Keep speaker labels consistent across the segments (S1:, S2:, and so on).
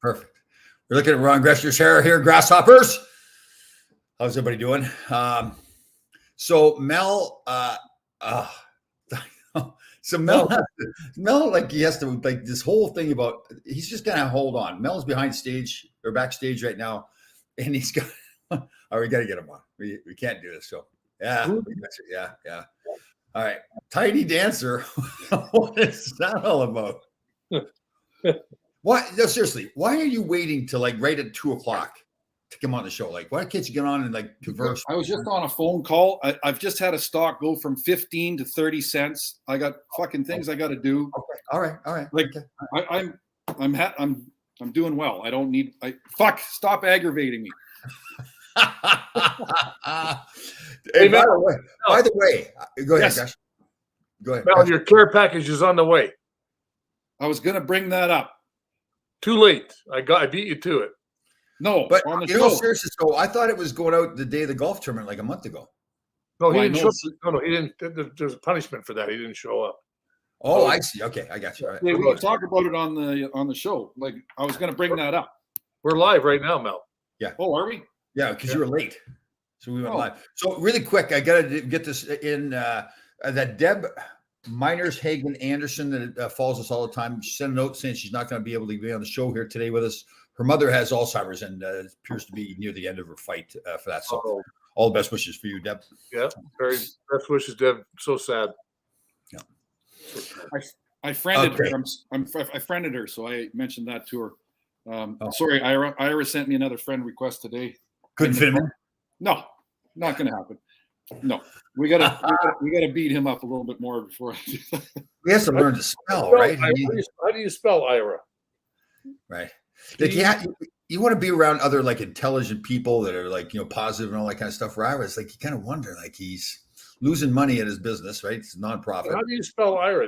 S1: Perfect. We're looking at Ron Greshner's hair here, grasshoppers. How's everybody doing? So Mel, so Mel, like he has to like this whole thing about he's just gonna hold on. Mel's behind stage or backstage right now, and he's got. Oh, we got to get him on. We can't do this. So yeah. All right, Tiny Dancer. What is that all about? Why? No, seriously. Why are you waiting till like right at 2:00 to come on the show? Like, why can't you get on and like converse?
S2: I was just on a phone call. I've just had a stock go from 15 to 30 cents. I got fucking things I got to do.
S1: Okay. All right.
S2: Like okay. I'm doing well. I don't need. Stop aggravating me.
S1: Hey, by the way, go ahead, Josh. Go ahead.
S3: Mel, your care package is on the way.
S2: I was going to bring that up.
S3: Too late. I beat you to it.
S2: No,
S1: but on the show. Seriously, so I thought it was going out the day of the golf tournament, like a month ago.
S3: No, he didn't show up. No, he didn't. There's a punishment for that. He didn't show up.
S1: Oh, I see. Okay, I got you. Right.
S2: Yeah, we can talk about it on the show. Like I was going to bring that up.
S3: We're live right now, Mel.
S1: Yeah.
S2: Oh, are we?
S1: Yeah, because you were late, so we went live. So really quick, I got to get this in. That Deb Miners Hagen Anderson that follows us all the time. She sent a note saying she's not going to be able to be on the show here today with us. Her mother has Alzheimer's and appears to be near the end of her fight for that. So all the best wishes for you, Deb.
S3: Yeah, very best wishes, Deb. So sad.
S1: Yeah.
S2: I friended her. I friended her, so I mentioned that to her. Sorry, Ira. Ira sent me another friend request today.
S1: Couldn't fit him in?
S2: No, not going to happen. No, we gotta beat him up a little bit more before.
S1: He has to learn to spell, right?
S3: How do you spell Ira?
S1: Right. Like you want to be around other like intelligent people that are like positive and all that kind of stuff. Where Ira, it's like you kind of wonder, like he's losing money at his business, right? It's a nonprofit.
S3: How do you spell Ira?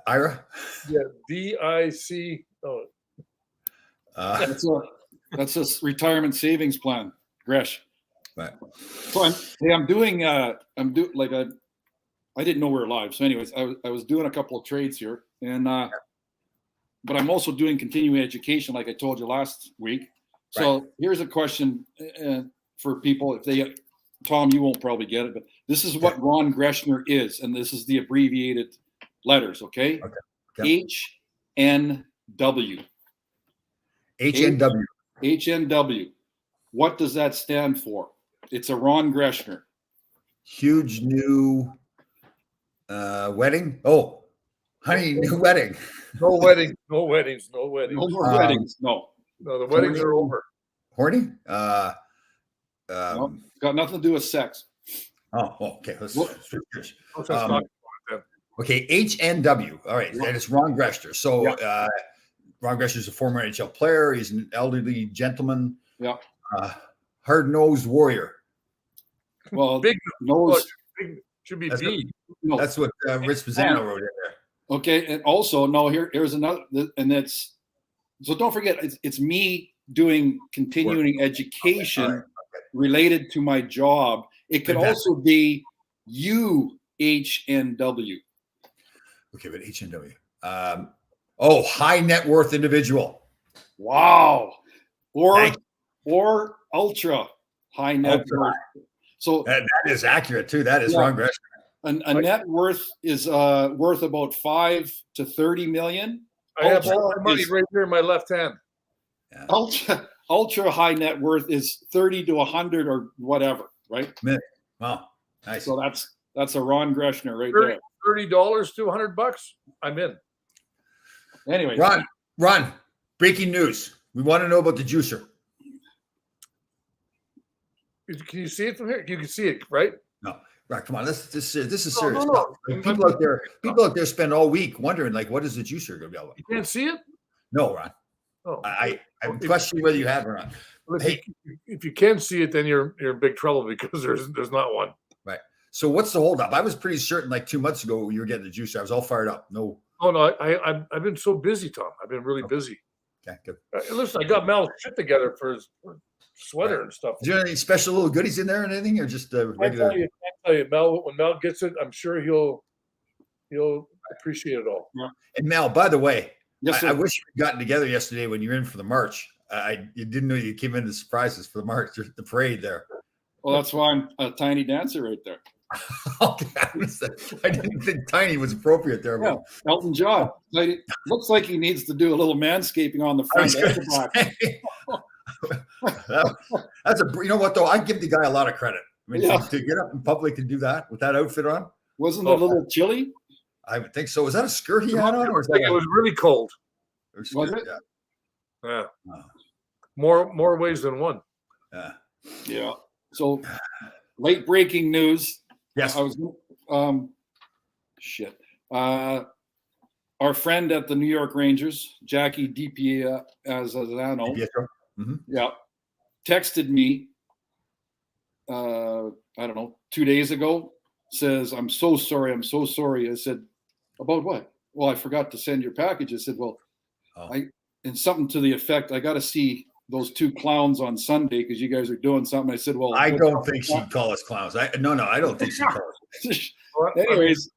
S1: Ira?
S3: Yeah, D-I-C. Oh.
S2: That's a retirement savings plan, Gresh.
S1: Right.
S2: So I'm doing I didn't know we were live. So anyways, I was doing a couple of trades here, and but I'm also doing continuing education, like I told you last week. So Here's a question for people. If Tom, you won't probably get it, but this is what Ron Greshner is, and this is the abbreviated letters. Okay. HNW.
S1: HNW.
S2: HNW. What does that stand for? It's a Ron Greshner.
S1: Huge new wedding. Oh, honey, new wedding.
S3: No wedding. No weddings. No weddings.
S2: No more weddings. No.
S3: No, the weddings are over.
S1: Horny?
S2: No, got nothing to do with sex.
S1: Oh, okay. Let's
S3: talk about it.
S1: Okay, HNW. All right, and it's Ron Greshner. So Ron Greshner is a former NHL player. He's an elderly gentleman.
S2: Yeah.
S1: Hard-nosed warrior.
S2: Well,
S3: big
S2: nose
S3: should be
S1: that's
S3: B.
S1: What, that's what Rich Pizzano wrote in there.
S2: Okay, and also here's another, and that's so. Don't forget, it's me doing continuing education related to my job. It could also be UHNW.
S1: Okay, but HNW. High net worth individual.
S2: Wow. Or ultra high net worth. So
S1: that is accurate too. That is Ron Greshner.
S2: A net worth is worth about 5 to 30 million.
S3: I have all my money right here in my left hand.
S1: Yeah.
S2: Ultra high net worth is 30 to 100 or whatever, right?
S1: Wow, nice.
S2: So that's a Ron Greshner right there.
S3: $30 to $100. I'm in.
S2: Anyway,
S1: Ron. Breaking news. We want to know about the juicer.
S3: Can you see it from here? You can see it, right?
S1: No, right. Come on, this is serious stuff.
S3: No.
S1: People out there spend all week wondering, like, what is the juicer going to be all about?
S3: You can't see it?
S1: No, Ron.
S3: Oh.
S1: I'm questioning whether you have it or not.
S3: Well, if you can see it, then you're in big trouble because there's not one.
S1: Right. So what's the holdup? I was pretty certain like 2 months ago you were getting the juicer. I was all fired up. No.
S3: Oh no, I've been so busy, Tom. I've been really busy.
S1: Okay, good.
S3: Listen, I got Mel's shit together for his sweater and stuff.
S1: Is there any special little goodies in there or anything, or just regular?
S3: I tell you, Mel. When Mel gets it, I'm sure he'll You'll appreciate it all.
S1: And Mel, by the way,
S2: Yes, sir.
S1: I wish we'd gotten together yesterday when you were in for the march. I didn't know you came in the surprises for the march, the parade there.
S2: Well, that's why I'm a tiny dancer right there.
S1: Okay, I didn't think tiny was appropriate there.
S2: Yeah, Elton John. Looks like he needs to do a little manscaping on the
S1: I was
S2: front.
S1: gonna say, that's a. You know what though? I give the guy a lot of credit. I mean, to get up in public and do that with that outfit on.
S2: Wasn't it a little chilly?
S1: I would think so. Was that a skirt he had on, or was
S3: it was really cold?
S2: Was it?
S3: Yeah. More ways than one.
S2: Yeah. So late breaking news.
S1: Yes.
S2: I was our friend at the New York Rangers, Jackie Azazano, texted me I don't know, 2 days ago, says, I'm so sorry. I said, about what? Well, I forgot to send your package. I said, well, and something to the effect, I got to see those two clowns on Sunday because you guys are doing something. I said, well,
S1: I don't think she'd call us clowns. I don't think she'd call us.
S2: Anyways,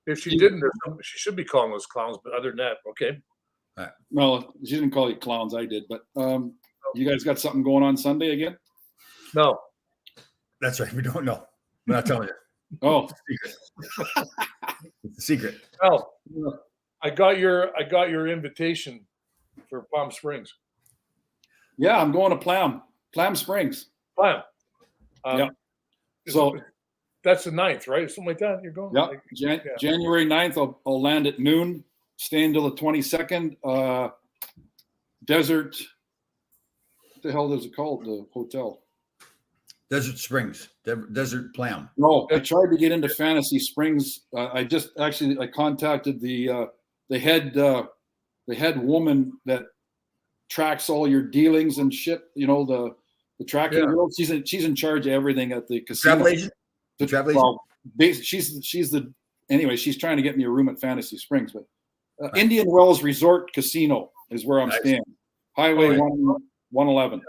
S3: if she didn't, she should be calling us clowns. But other than that, okay.
S2: No, she didn't call you clowns. I did. But you guys got something going on Sunday again?
S3: No.
S1: That's right. We don't know. We're not telling you.
S2: Oh,
S1: it's a secret.
S3: Oh, I got your invitation for Palm Springs.
S2: Yeah, I'm going to Plum Springs.
S3: Plum.
S2: Yeah. So
S3: that's the 9th, right? Something like that. You're going.
S2: Yeah. January 9th. I'll land at noon. Stay until the 22nd. Desert. What the hell is it called? The hotel.
S1: Desert Springs, Desert Plum.
S2: No, I tried to get into Fantasy Springs. I contacted the head woman that tracks all your dealings and shit. You know, the tracking girl. She's in charge of everything at the casino.
S1: Travel agent. The travel agent.
S2: Well, anyway. She's trying to get me a room at Fantasy Springs, but Indian Wells Resort Casino is where I'm staying. Highway 111.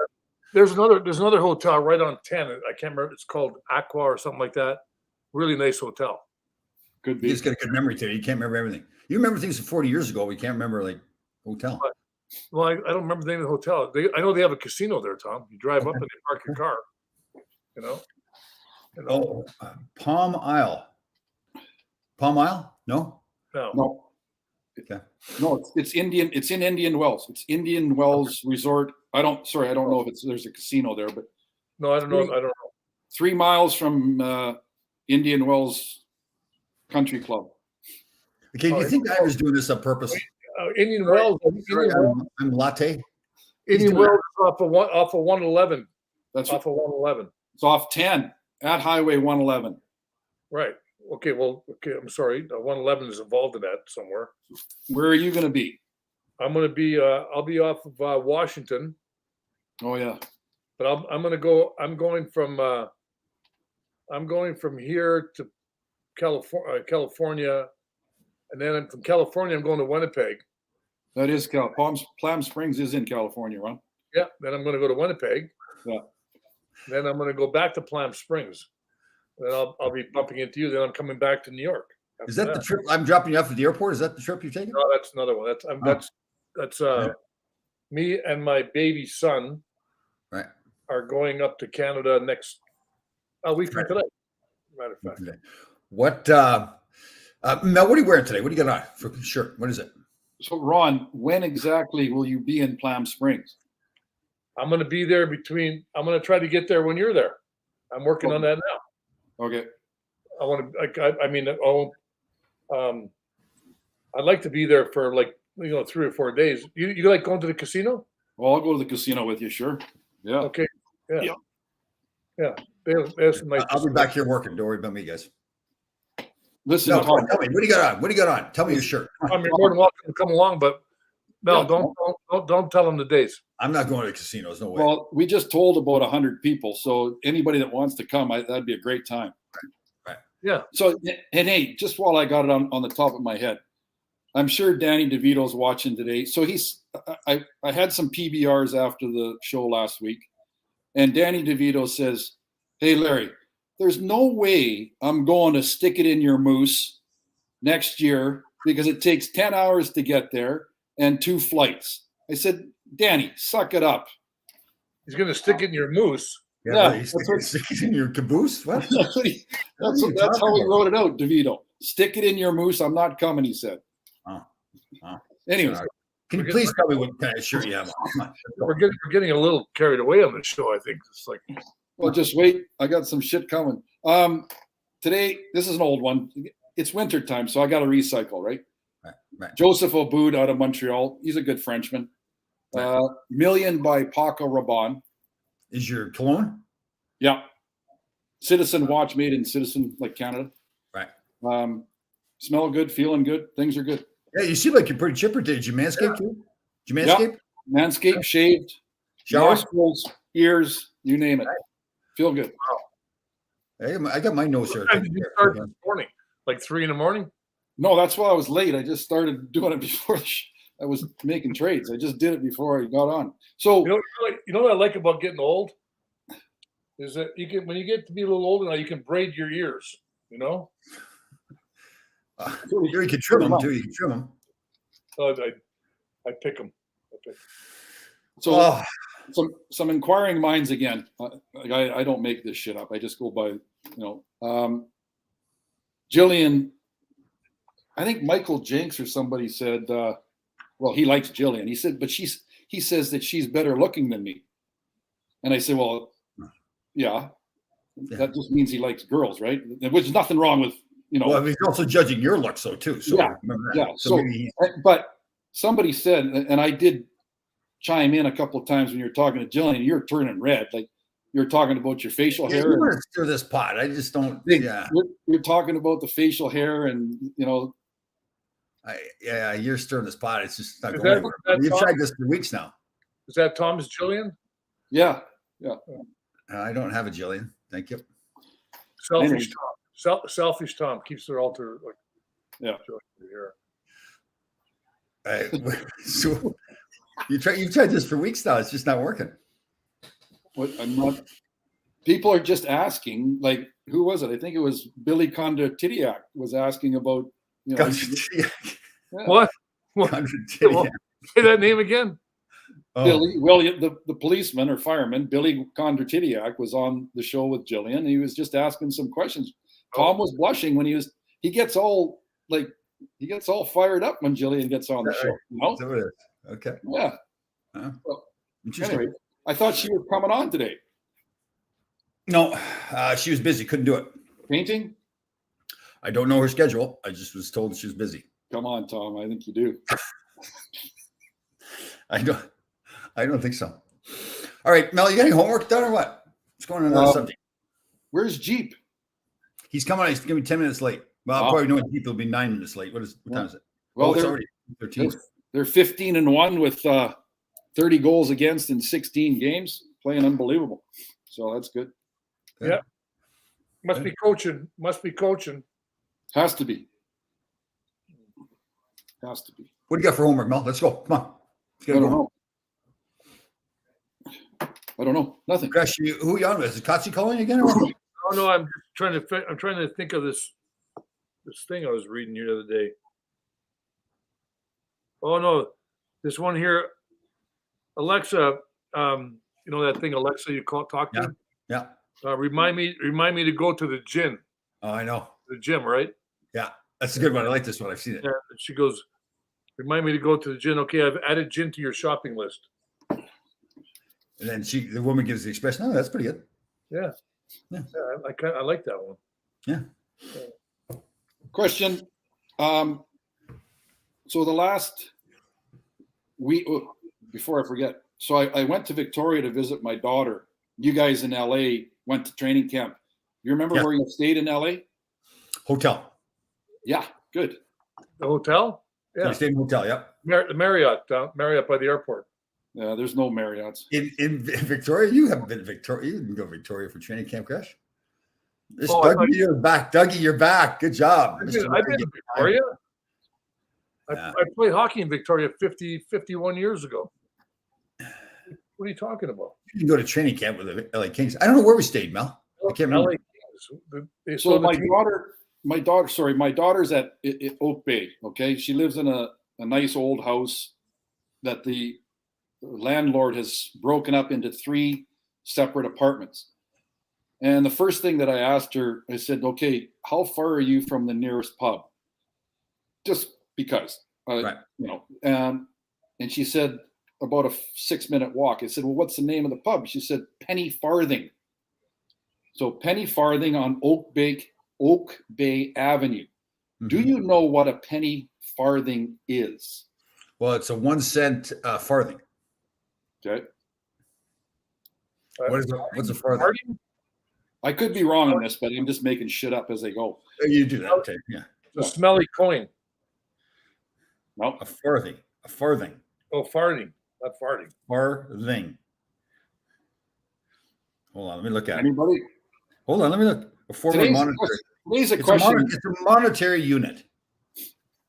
S3: There's another hotel right on 10. I can't remember. It's called Aqua or something like that. Really nice hotel.
S1: Could be. You just got a good memory today. You can't remember everything. You remember things from 40 years ago. We can't remember like hotel.
S3: Well, I don't remember the name of the hotel. I know they have a casino there, Tom. You drive up and they park your car. You know.
S1: Oh, Palm Isle. Palm Isle? No.
S2: Okay. No, it's Indian. It's in Indian Wells. It's Indian Wells Resort. I don't know if there's a casino there, but
S3: no, I don't know.
S2: 3 miles from Indian Wells Country Club.
S1: Okay, do you think I was doing this on purpose?
S3: Indian Wells.
S1: I'm latte.
S3: Indian Wells is off of 111.
S2: That's
S3: off of 111.
S2: It's off 10 at Highway 111.
S3: Right. Okay. Well. Okay. I'm sorry. 111 is involved in that somewhere.
S2: Where are you going to be?
S3: I'm going to be. I'll be off of Washington.
S2: Oh yeah.
S3: But I'm going to go. I'm going from here to California, and then from California I'm going to Winnipeg.
S2: That is Plum Springs is in California, right?
S3: Yeah. Then I'm going to go to Winnipeg.
S2: Yeah.
S3: Then I'm going to go back to Plum Springs. Then I'll be bumping into you. Then I'm coming back to New York.
S1: Is that the trip? I'm dropping you off at the airport. Is that the trip you're taking?
S3: No, that's another one. That's me and my baby son.
S1: Right.
S3: Are going up to Canada next week from today. Matter of fact.
S1: Okay. What Mel? What are you wearing today? What do you got on for shirt? What is it?
S2: So Ron, when exactly will you be in Plum Springs?
S3: I'm going to be there I'm going to try to get there when you're there. I'm working on that now.
S2: Okay.
S3: I want to. I'd like to be there for 3 or 4 days. You like going to the casino?
S2: Well, I'll go to the casino with you, sure. Yeah.
S3: Okay. Yeah. They have some nice.
S1: I'll be back here working. Don't worry about me, guys.
S2: Listen,
S1: no, Tom, tell me, what do you got on? What do you got on? Tell me your shirt.
S3: I'm more than welcome to come along, but no, don't tell them the days.
S1: I'm not going to the casinos. No way.
S2: Well, we just told about 100 people, so anybody that wants to come, that'd be a great time.
S1: Right.
S3: Yeah.
S2: So, and hey, just while I got it on the top of my head, I'm sure Danny DeVito's watching today. So I had some PBRs after the show last week, and Danny DeVito says, "Hey, Larry, there's no way I'm going to stick it in your moose next year because it takes 10 hours to get there and 2 flights. I said, Danny, suck it up.
S3: He's going to stick it in your moose.
S2: Yeah,
S1: really? Stick it in your caboose. What?
S2: That's how he wrote it out, DeVito. Stick it in your moose. I'm not coming, he said.
S1: Oh.
S2: Anyways,
S1: can you please tell me what kind of shirt you have on?
S3: We're getting a little carried away on this show, I think. It's like,
S2: well, just wait. I got some shit coming. Today, this is an old one. It's winter time, so I got to recycle, right?
S1: Right.
S2: Joseph Aboud out of Montreal. He's a good Frenchman. Million by Paco Rabanne.
S1: Is your cologne?
S2: Yeah. Citizen watch made in Citizen, like Canada.
S1: Right.
S2: Smell good, feeling good. Things are good.
S1: Yeah, you seem like you're pretty chipper. Did you manscape too? Did you manscape?
S2: Yeah. Manscaped, shaved,
S1: Shower?
S2: nostrils, ears, you name it. Feel good.
S1: Hey, I got my nose hair.
S3: what time did you start this morning? Like 3 a.m?
S2: No, that's why I was late. I just started doing it before I was making trades. I just did it before I got on. So
S3: You know what I like about getting old is that when you get to be a little older now, you can braid your ears. You know,
S1: You can trim them too. You can trim them.
S3: I pick them.
S2: So some inquiring minds again. I don't make this shit up. I just go by, Jillian. I think Michael Jenks or somebody said, well, he likes Jillian. He said, but he says that she's better looking than me. And I said, well, yeah, that just means he likes girls, right? Which is nothing wrong with,
S1: Well, he's also judging your looks, though, too. So
S2: yeah,
S1: remember that.
S2: yeah. So but somebody said, and I did chime in a couple of times when you're talking to Jillian, you're turning red. Like you're talking about your facial hair.
S1: You want to stir this pot. I just don't. Yeah.
S2: You're talking about the facial hair and,
S1: You're stirring this pot. It's just not
S3: Is
S1: going
S3: that-
S1: anywhere. You've tried this for weeks now.
S3: Is that Thomas Jillian?
S2: Yeah.
S1: I don't have a Jillian. Thank you.
S3: Selfish Tom. Selfish Tom keeps their altar like
S1: So you've tried this for weeks now. It's just not working.
S2: What I'm not. People are just asking. Like, who was it? I think it was Billy Condor-Tidiak was asking about.
S3: What? Say that name again.
S2: Billy, William, the policeman or fireman, Billy Condor-Tidiak was on the show with Jillian. And he was just asking some questions. Tom was blushing when he gets all fired up when Jillian gets on the show.
S1: So it is. Okay.
S2: Yeah. Well, anyway, I thought she was coming on today.
S1: No, she was busy. Couldn't do it.
S2: Painting?
S1: I don't know her schedule. I just was told she was busy.
S2: Come on, Tom. I think you do.
S1: I don't think so. All right, Mel, you got any homework done or what? What's going on another subject?
S2: Where's Jeep?
S1: He's coming. He's going to be 10 minutes late. Well, I'll probably know Jeep will be 9 minutes late. What time is it?
S2: Well,
S1: it's already 13.
S2: They're 15-1 with 30 goals against in 16 games, playing unbelievable. So that's good.
S3: Yeah. Must be coaching.
S2: Has to be. Has to be.
S1: What do you got for homework, Mel? Let's go. Come on.
S2: I don't know. Nothing.
S1: Crash, who are you on with? Is Katsi calling again? Or what?
S3: No, I'm trying to think of this thing I was reading here the other day. Oh no, this one here, Alexa. That thing, Alexa, you talk to.
S1: Yeah.
S3: Remind me to go to the gym.
S1: Oh, I know.
S3: The gym, right?
S1: Yeah, that's a good one. I like this one. I've seen it.
S3: Yeah. And she goes, remind me to go to the gym. Okay, I've added gym to your shopping list.
S1: And then the woman gives the expression. Oh, that's pretty good.
S3: Yeah. I like that one.
S1: Yeah.
S2: Question. So the last week, before I forget, so I went to Victoria to visit my daughter. You guys in LA went to training camp. You remember where you stayed in LA?
S1: Hotel.
S2: Yeah, good.
S3: The hotel? Yeah.
S1: You stayed in a hotel, yep.
S3: The Marriott by the airport.
S2: Yeah, there's no Marriotts.
S1: In Victoria? You haven't been to Victoria. You didn't go to Victoria for training camp, Crash.
S2: Dougie,
S1: you're back. Dougie, you're back. Good job.
S3: I've been to Victoria. I played hockey in Victoria 51 years ago. What are you talking about?
S1: You can go to training camp with the LA Kings. I don't know where we stayed, Mel. I can't remember.
S2: So my daughter's at Oak Bay. Okay, she lives in a nice old house that the landlord has broken up into 3 separate apartments. And the first thing that I asked her, I said, "Okay, how far are you from the nearest pub?" Just because,
S1: Right.
S2: And she said about a 6-minute walk. I said, "Well, what's the name of the pub?" She said, "Penny Farthing." So Penny Farthing on Oak Bay Avenue.
S1: Mm-hmm.
S2: Do you know what a penny farthing is?
S1: Well, it's a 1 cent farthing.
S2: Okay.
S1: What's a farthing?
S2: I could be wrong on this, but I'm just making shit up as I go.
S1: You do that, okay? Yeah.
S3: It's a smelly coin.
S2: No,
S1: A farthing. A farthing.
S3: Oh, farting, not farting.
S1: Farthing. Hold on, let me look at it.
S2: anybody?
S1: Hold on, let me look. Before we monitor it.
S2: Today's a question.
S1: It's a monetary unit.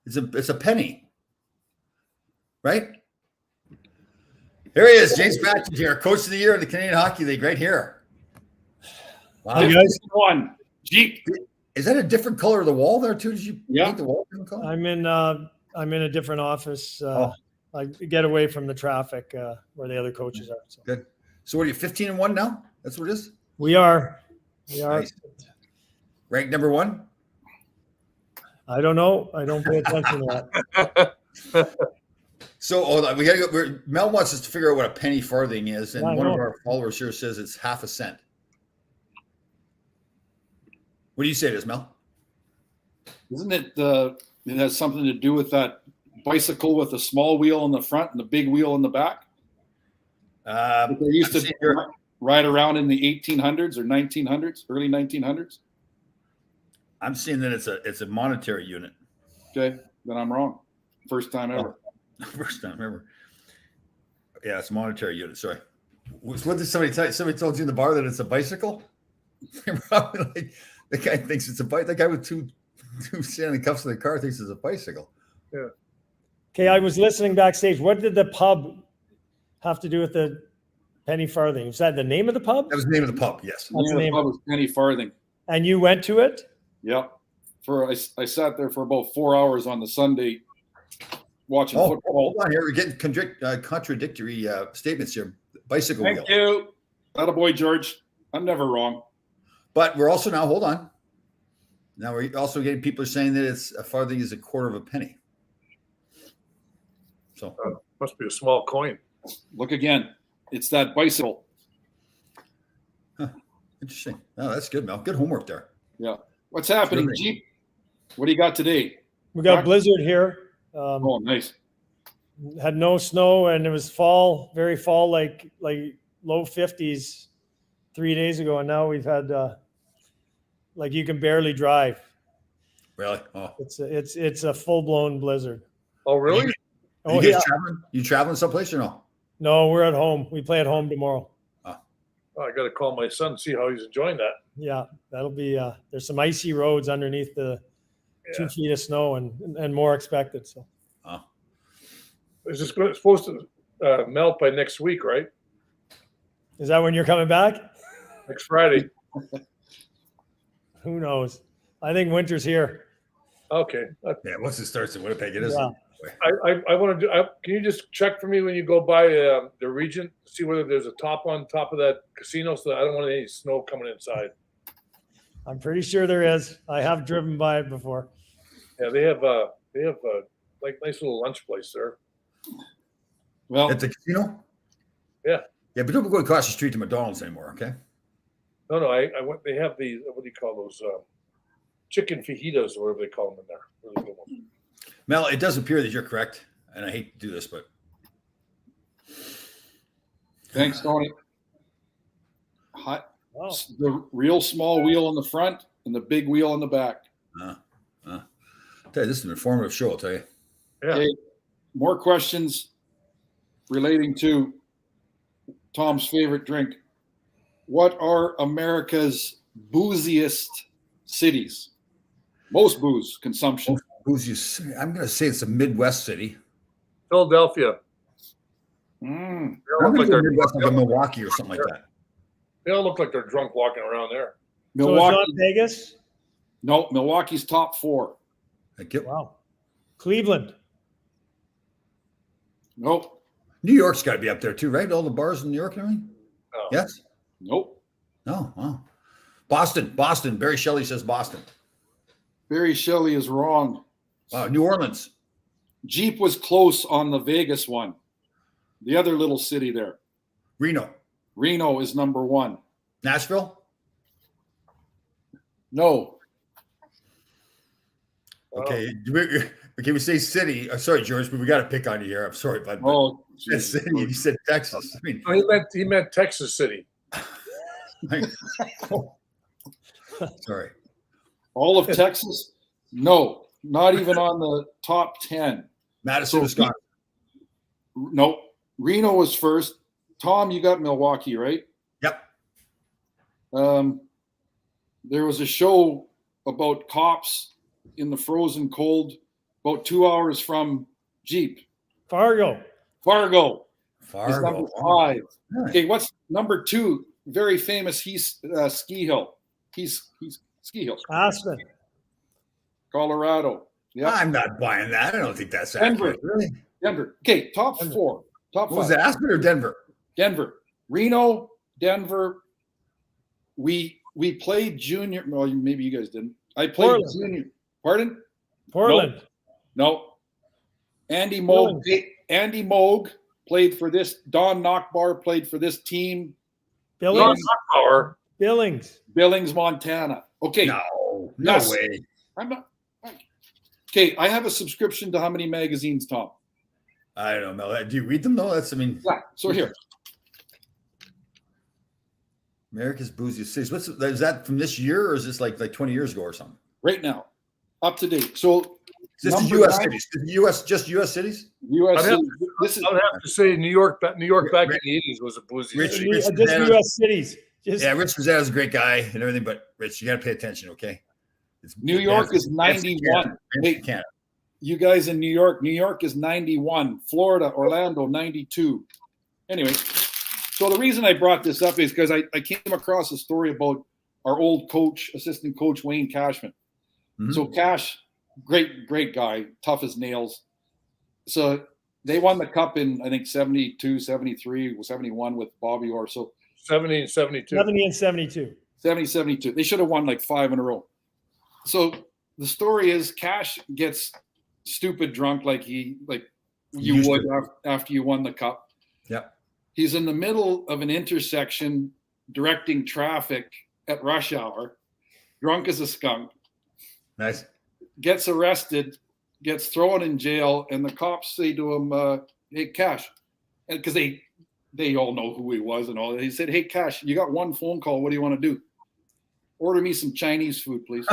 S1: It's a penny, right? Here he is, James Patchen here, Coach of the Year of the Canadian Hockey League, right here. Wow.
S4: Hey guys,
S2: One Jeep.
S1: Is that a different color of the wall there too? Did you paint the wall different color?
S4: I'm in a different office. I get away from the traffic where the other coaches are. So.
S1: Good. So what are you, 15-1 now? That's what it is?
S4: We are.
S1: Nice. Ranked number 1?
S4: I don't know. I don't pay attention to that.
S1: So hold on, we gotta go. Mel wants us to figure out what a penny farthing is, and
S4: Yeah,
S1: one of our followers here says it's half a cent. What do you say it is, Mel?
S2: Isn't it? It has something to do with that bicycle with the small wheel in the front and the big wheel in the back. They used to ride around in the 1800s or 1900s, early 1900s.
S1: I'm seeing that it's a monetary unit.
S2: Okay, then I'm wrong. First time ever.
S1: First time ever. Yeah, it's a monetary unit. Sorry. What did somebody tell you? Somebody told you in the bar that it's a bicycle? Probably like, the guy thinks it's a bike. The guy with two standing cuffs in the car thinks it's a bicycle.
S3: Yeah.
S4: Okay, I was listening backstage. What did the pub have to do with the penny farthing? Was that the name of the pub?
S1: That was the name of the pub. Yes.
S2: The name of the pub was Penny Farthing.
S4: And you went to it?
S2: Yep. I sat there for about 4 hours on the Sunday watching football.
S1: Hold on here. We're getting contradictory statements here. Bicycle wheel.
S2: Thank you. Attaboy, George. I'm never wrong.
S1: But we're also now, hold on. Now we're also getting people saying that it's a farthing is a quarter of a penny. So
S3: Must be a small coin.
S2: Look again. It's that bicycle.
S1: interesting. Oh, that's good, Mel. Good homework there.
S2: Yeah. What's happening,
S1: Terrific.
S2: Jeep? What do you got today?
S4: We got a blizzard here.
S2: Oh, nice.
S4: Had no snow, and it was fall, very fall, like low 50s 3 days ago, and now we've had like you can barely drive.
S1: Really? Oh,
S4: It's a full blown blizzard.
S3: Oh, really?
S4: Oh,
S1: you
S4: yeah.
S1: guys traveling? You traveling someplace or no?
S4: No, we're at home. We play at home tomorrow.
S3: Oh, I got to call my son, see how he's enjoying that.
S4: Yeah, that'll be. There's some icy roads underneath the 2 feet of snow, and more expected. So.
S3: It's just supposed to melt by next week, right?
S4: Is that when you're coming back?
S3: Next Friday.
S4: Who knows? I think winter's here.
S3: Okay.
S1: Yeah, once it starts in Winnipeg, it is.
S4: Yeah.
S3: I want to do. Can you just check for me when you go by the Regent, see whether there's a top on top of that casino, so that I don't want any snow coming inside.
S4: I'm pretty sure there is. I have driven by it before.
S3: Yeah, they have like nice little lunch place there.
S2: Well,
S1: At the casino?
S3: Yeah.
S1: Yeah, but don't go across the street to McDonald's anymore, okay?
S3: No, I went. They have these. What do you call those? Chicken fajitas or whatever they call them in there. Really good ones.
S1: Mel, it does appear that you're correct, and I hate to do this, but
S2: thanks, Tony.
S4: Wow.
S2: The real small wheel in the front and the big wheel in the back.
S1: I'll tell you, this is an informative show, I'll tell you.
S3: Yeah.
S2: Okay, more questions relating to Tom's favorite drink. What are America's booziest cities? Most booze consumption.
S1: I'm going to say it's a Midwest city.
S3: Philadelphia.
S2: Mm.
S3: They all
S1: I'm
S3: look
S1: going
S3: like
S1: to Midwest, like a Milwaukee or something like that.
S3: they all look like they're drunk walking around there.
S4: So it's
S2: Milwaukee.
S4: not Vegas?
S2: No, Milwaukee's top 4.
S1: Thank you.
S4: Wow. Cleveland.
S2: Nope.
S1: New York's got to be up there too, right? All the bars in New York and everything.
S3: No.
S1: Yes.
S2: Nope.
S1: No. Wow. Boston. Barry Shelley says Boston.
S2: Barry Shelley is wrong.
S1: Wow. New Orleans.
S2: Jeep was close on the Vegas one. The other little city there.
S1: Reno.
S2: Reno is number 1.
S1: Nashville.
S2: No.
S1: Okay. Okay, we say city. Sorry, George, but we got to pick on you here. I'm sorry, bud.
S2: Oh,
S1: That city. You said Texas. I mean,
S3: Oh, he meant Texas City.
S1: sorry.
S2: all of Texas? No, not even on the top 10.
S1: Madison, Wisconsin.
S2: Nope. Reno was first. Tom, you got Milwaukee, right?
S1: Yep.
S2: There was a show about cops in the frozen cold about 2 hours from Jeep.
S4: Fargo.
S2: Fargo. Is
S1: Fargo.
S2: number 5.
S1: Right.
S2: Okay, what's number 2? Very famous ski hill. He's ski hill.
S4: Aspen.
S2: Colorado. Yeah.
S1: I'm not buying that. I don't think that's
S2: Denver.
S1: accurate. Really?
S2: Denver. Okay, top
S4: Denver.
S2: 4. Top 5.
S1: What was that, Aspen or Denver?
S2: Denver. Reno, Denver. We played junior. Well, maybe you guys didn't. I played
S4: Portland.
S2: junior. Pardon?
S4: Portland.
S2: No. Andy Moog. Andy Moog played for this. Don Knockbar played for this team.
S4: Billings.
S3: Power.
S4: Billings.
S2: Billings, Montana. Okay.
S1: No
S2: Yes.
S1: way.
S2: I'm not. Okay, I have a subscription to how many magazines, Tom?
S1: I don't know. Do you read them though?
S2: Yeah. So here.
S1: America's Booziest Cities. Is that from this year or is this like 20 years ago or something?
S2: Right now. Up to date. So
S1: Is this the
S2: number
S1: U.S.
S2: 9
S1: cities? Is the U.S. just U.S. cities?
S2: US.
S3: I'd have,
S2: This is
S3: I would have to say New York back in the 80s was a boozy.
S1: Rich-
S3: city.
S4: Just
S1: Fazano.
S4: U.S. cities. Just
S1: Yeah, Rich Fazano's a great guy and everything, but Rich, you got to pay attention, okay?
S2: New York is
S1: That's
S2: 91.
S1: Canada.
S2: Hey,
S1: Canada.
S2: you guys in New York is 91. Florida, Orlando, 92. Anyway, so the reason I brought this up is because I came across a story about our old coach, assistant coach, Wayne Cashman.
S1: Mhm.
S2: So Cash, great guy, tough as nails. So they won the cup in, I think, 72, 73, 71 with Bobby Orr. So
S3: 70 and 72.
S4: 70 and 72.
S2: 70, 72. They should have won like 5 in a row. So the story is Cash gets stupid drunk like you
S1: Used
S2: would
S1: to.
S2: after you won the cup.
S1: Yep.
S2: He's in the middle of an intersection directing traffic at rush hour, drunk as a skunk,
S1: Nice.
S2: gets arrested, gets thrown in jail, and the cops say to him, hey, Cash, because they all know who he was and all that. He said, hey, Cash, you got one phone call. What do you want to do? Order me some Chinese food, please.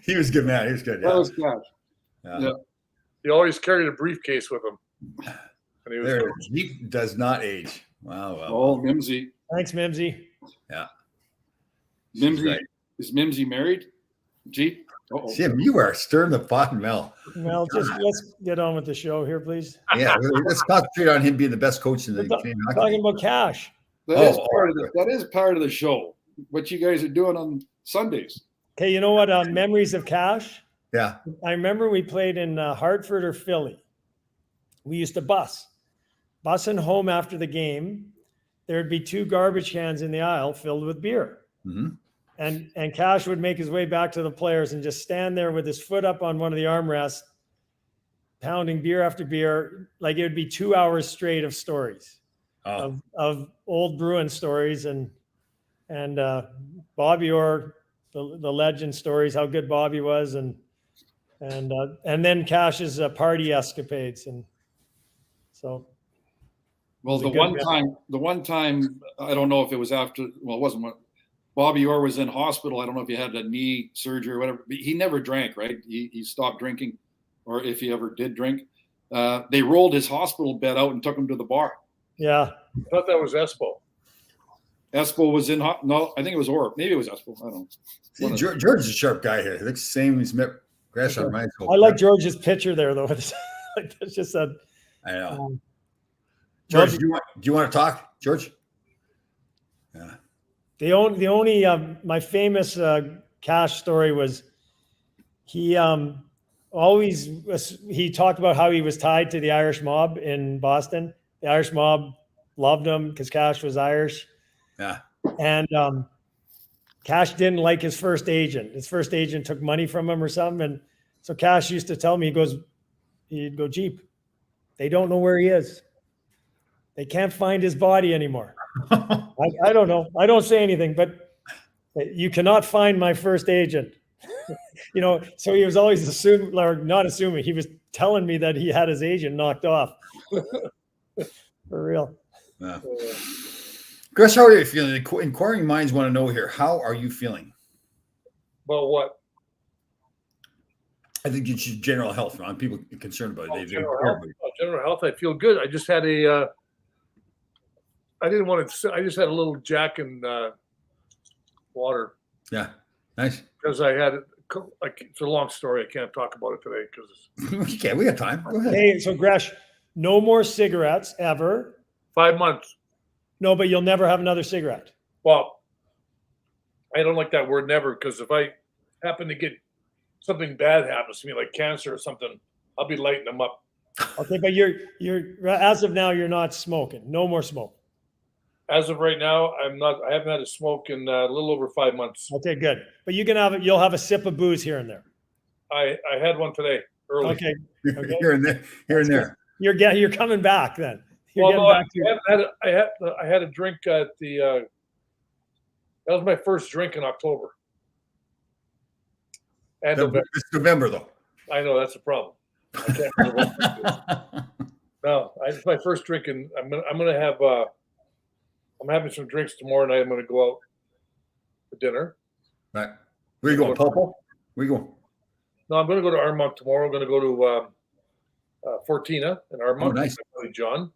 S1: He was good, man. He was good.
S2: That
S1: Yeah.
S2: was Cash. Yeah.
S3: He always carried a briefcase with him. And he was
S1: There, Jeep does not age. Wow.
S2: Oh, Mimsy.
S4: Thanks, Mimsy.
S2: Mimsy.
S1: Right.
S2: Is Mimsy married? Jeep? Uh-oh.
S1: Jim, you are stirring the pot, Mel.
S4: Well, let's get on with the show here, please.
S1: Yeah, really, let's concentrate on him being the best coach in the
S4: We're
S1: Canadian Hockey
S4: talking
S1: League.
S4: about Cash.
S2: That is part of the show. What you guys are doing on Sundays.
S4: Okay, you know what? Memories of Cash.
S1: Yeah.
S4: I remember we played in Hartford or Philly. We used to busing home after the game. There'd be 2 garbage cans in the aisle filled with beer.
S1: Mhm.
S4: And Cash would make his way back to the players and just stand there with his foot up on one of the armrests, pounding beer after beer. Like it would be 2 hours straight of stories,
S1: Oh,
S4: of old Bruin stories and Bobby Orr, the legend stories, how good Bobby was, and then Cash's party escapades. And so,
S2: Well,
S4: It was a
S2: the
S4: good
S2: one time, I don't know if it was after, well, it wasn't when Bobby Orr was in hospital. I don't know if he had a knee surgery or whatever, but he never drank, right? He stopped drinking, or if he ever did drink. They rolled his hospital bed out and took him to the bar.
S4: yeah,
S3: I thought that was Espo.
S2: Espo was in, no, I think it was Orr. Maybe it was Espo. I don't know.
S1: see, George is a sharp guy here. He looks the same. He's met grass on my
S4: I like George's picture there, though. It's just a.
S1: I know.
S4: Um,
S1: George, do you want to talk, George? Yeah.
S4: The only my famous Cash story was he he talked about how he was tied to the Irish mob in Boston. The Irish mob loved him because Cash was Irish.
S1: Yeah.
S4: And Cash didn't like his first agent. His first agent took money from him or something. And so Cash used to tell me, he'd go, Jeep, they don't know where he is. They can't find his body anymore. I don't know. I don't say anything, but you cannot find my first agent. So he was always assuming, or not assuming, he was telling me that he had his agent knocked off. For real.
S1: Yeah. Chris, how are you feeling? Inquiring minds want to know here. How are you feeling?
S3: About what?
S1: I think it's just general health, man. People are concerned about it.
S3: General health, I feel good. I just had I didn't want to. I just had a little Jack and water.
S1: Yeah, nice.
S3: Because I had it's a long story. I can't talk about it today because
S1: you can't. We got time. Go ahead.
S4: Hey, so Gresh, no more cigarettes ever.
S3: 5 months.
S4: No, but you'll never have another cigarette.
S3: Well, I don't like that word never, because if I happen to get something bad happens to me, like cancer or something, I'll be lighting them up.
S4: Okay, but you're as of now, you're not smoking. No more smoke.
S3: As of right now, I'm not. I haven't had a smoke in a little over 5 months.
S4: Okay, good. But you'll have a sip of booze here and there.
S3: I had one today early.
S4: Okay.
S1: Here and there.
S4: You're coming back then.
S3: I had a drink at the. That was my first drink in October. And November.
S1: It's November though.
S3: I know that's a problem. I can't remember what no, it's my first drink, and I'm gonna have. I'm having some drinks tomorrow night. I'm gonna go out for dinner.
S1: Right. Where you going, Popo? Where you going?
S3: No, I'm gonna go to Armonk tomorrow. I'm gonna go to Fortina in Armonk.
S1: Oh, nice.
S3: With my buddy John.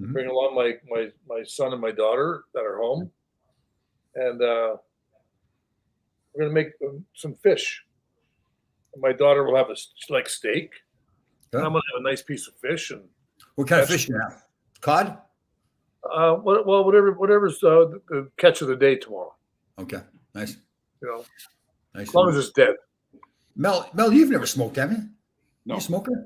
S1: Mm-hmm.
S3: Bring along my son and my daughter that are home, and we're gonna make some fish. And my daughter will have steak.
S1: Yeah.
S3: And I'm gonna have a nice piece of fish. And
S1: what kind of fish you have? Cod?
S3: Whatever's the catch of the day tomorrow.
S1: Okay, nice.
S3: Nice. As long as it's dead.
S1: Mel, you've never smoked, have you?
S2: No.
S1: You a smoker?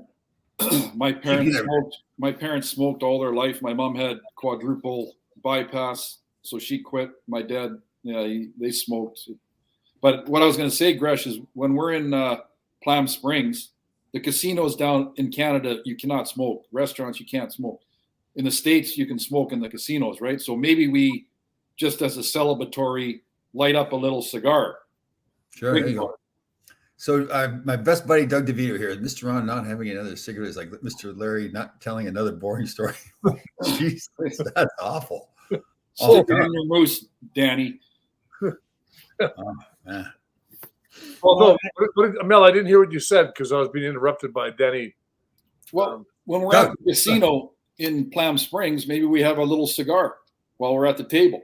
S2: My parents smoked all their life. My mom had quadruple bypass, so she quit. My dad, they smoked. But what I was going to say, Gresh, is when we're in Plum Springs, the casinos down in Canada, you cannot smoke. Restaurants, you can't smoke. In the States, you can smoke in the casinos, right? So maybe we, just as a celebratory, light up a little cigar.
S1: Sure, there you go. So my best buddy, Doug DeVito here, Mr. Ron not having another cigarette is like Mr. Larry not telling another boring story. Jeez, that's awful.
S2: Stick it in your moose, Danny.
S1: Oh, man.
S3: Although, Mel, I didn't hear what you said because I was being interrupted by Danny.
S2: Well, when we're at the casino in Plum Springs, maybe we have a little cigar while we're at the table.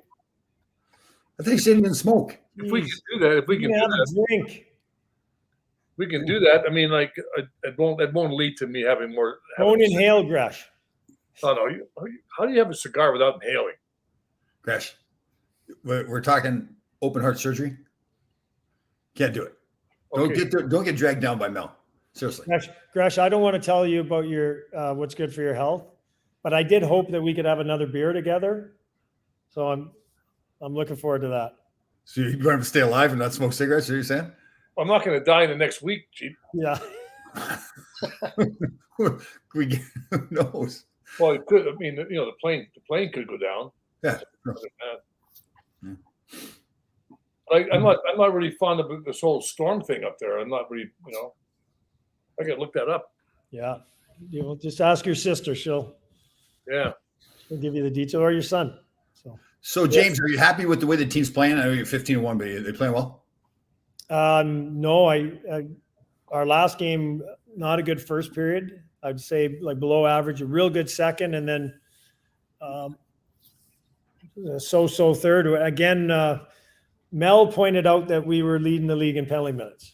S1: I think she didn't even smoke.
S3: If we can do that, if we can have a drink. We can do that. I mean, like, it won't lead to me having more.
S4: Don't inhale, Gresh.
S3: Oh, no. How do you have a cigar without inhaling?
S1: Gresh, we're talking open heart surgery. Can't do it. Okay. Don't get dragged down by Mel. Seriously.
S4: Gresh, I don't want to tell you about your what's good for your health, but I did hope that we could have another beer together. So I'm looking forward to that.
S1: So you're going to stay alive and not smoke cigarettes? Are you saying?
S3: I'm not going to die in the next week, Chief.
S4: Yeah.
S1: Who knows?
S3: Well, it could. I mean, the plane could go down.
S1: Yeah.
S3: I'm not really fond of this whole storm thing up there. I'm not really, I got to look that up.
S4: Yeah. Just ask your sister. She'll give you the detail, or your son.
S1: So James, are you happy with the way the team's playing? I know you're 15-1, but are they playing well?
S4: No, our last game, not a good first period. I'd say like below average, a real good second, and then so third. Again, Mel pointed out that we were leading the league in penalty minutes,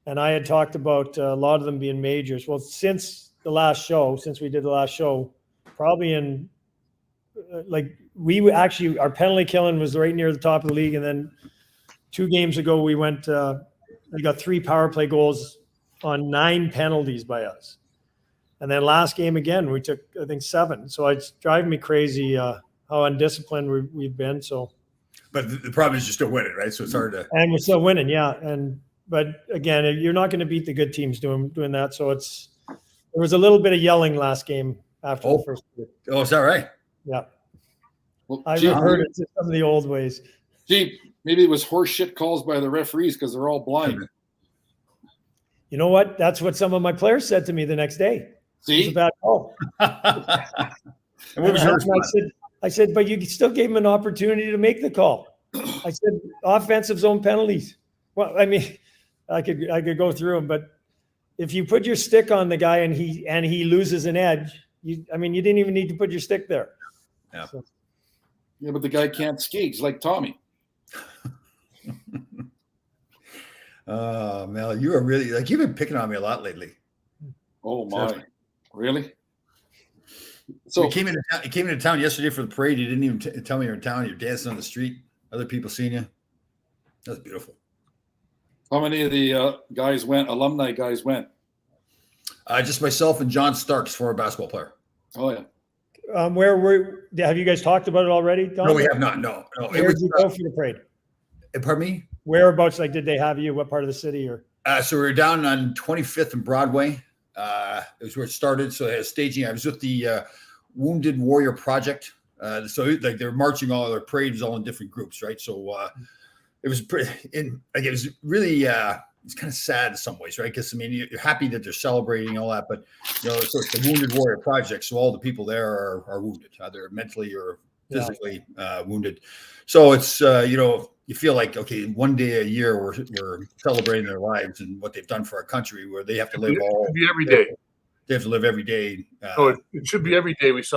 S4: and I had talked about a lot of them being majors. Well, since we did the last show, probably in like we actually, our penalty killing was right near the top of the league. And then 2 games ago, we got 3 power play goals on 9 penalties by us. And then last game again, we took, I think, 7. So it's driving me crazy how undisciplined we've been. So,
S1: but the problem is you're still winning, right? So it's hard to.
S4: And we're still winning, yeah. But again, you're not going to beat the good teams doing that. So there was a little bit of yelling last game after the first year.
S1: Oh, is that right?
S4: Yeah.
S2: Well,
S4: I've
S2: gee,
S4: heard it to some of the old ways.
S2: Gee, maybe it was horse shit calls by the referees because they're all blind.
S4: You know what? That's what some of my players said to me the next day. It was a
S2: See?
S4: bad call.
S1: And what was your response?
S4: I said, but you still gave him an opportunity to make the call. I said, offensive zone penalties. Well, I mean, I could go through them, but if you put your stick on the guy and he loses an edge, you didn't even need to put your stick there.
S1: Yeah.
S4: So,
S2: Yeah, but the guy can't skate. He's like Tommy.
S1: Mel, you are really you've been picking on me a lot lately.
S2: Oh my, really? So
S1: you came into town yesterday for the parade. You didn't even tell me you're in town. You're dancing on the street. Other people seeing you. That's beautiful.
S2: how many of the alumni guys went?
S1: Just myself and John Starks, former basketball player.
S2: Oh yeah.
S4: have you guys talked about it already, Don?
S1: No, we have not. No.
S4: Where did you go for the parade?
S1: Pardon me?
S4: Whereabouts? Like, did they have you? What part of the city? Or
S1: So we were down on 25th and Broadway. It was where it started. So they had staging. I was with the Wounded Warrior Project. So they're marching all their parades all in different groups, right? So it was it was really it's kind of sad in some ways, right? Because you're happy that they're celebrating all that, but so it's the Wounded Warrior Project. So all the people there are wounded, either mentally or physically wounded. So it's you feel like, okay, one day a year we're celebrating their lives and what they've done for our country, where they have to live
S3: every day.
S1: They have to live every day.
S3: It should be every day. We take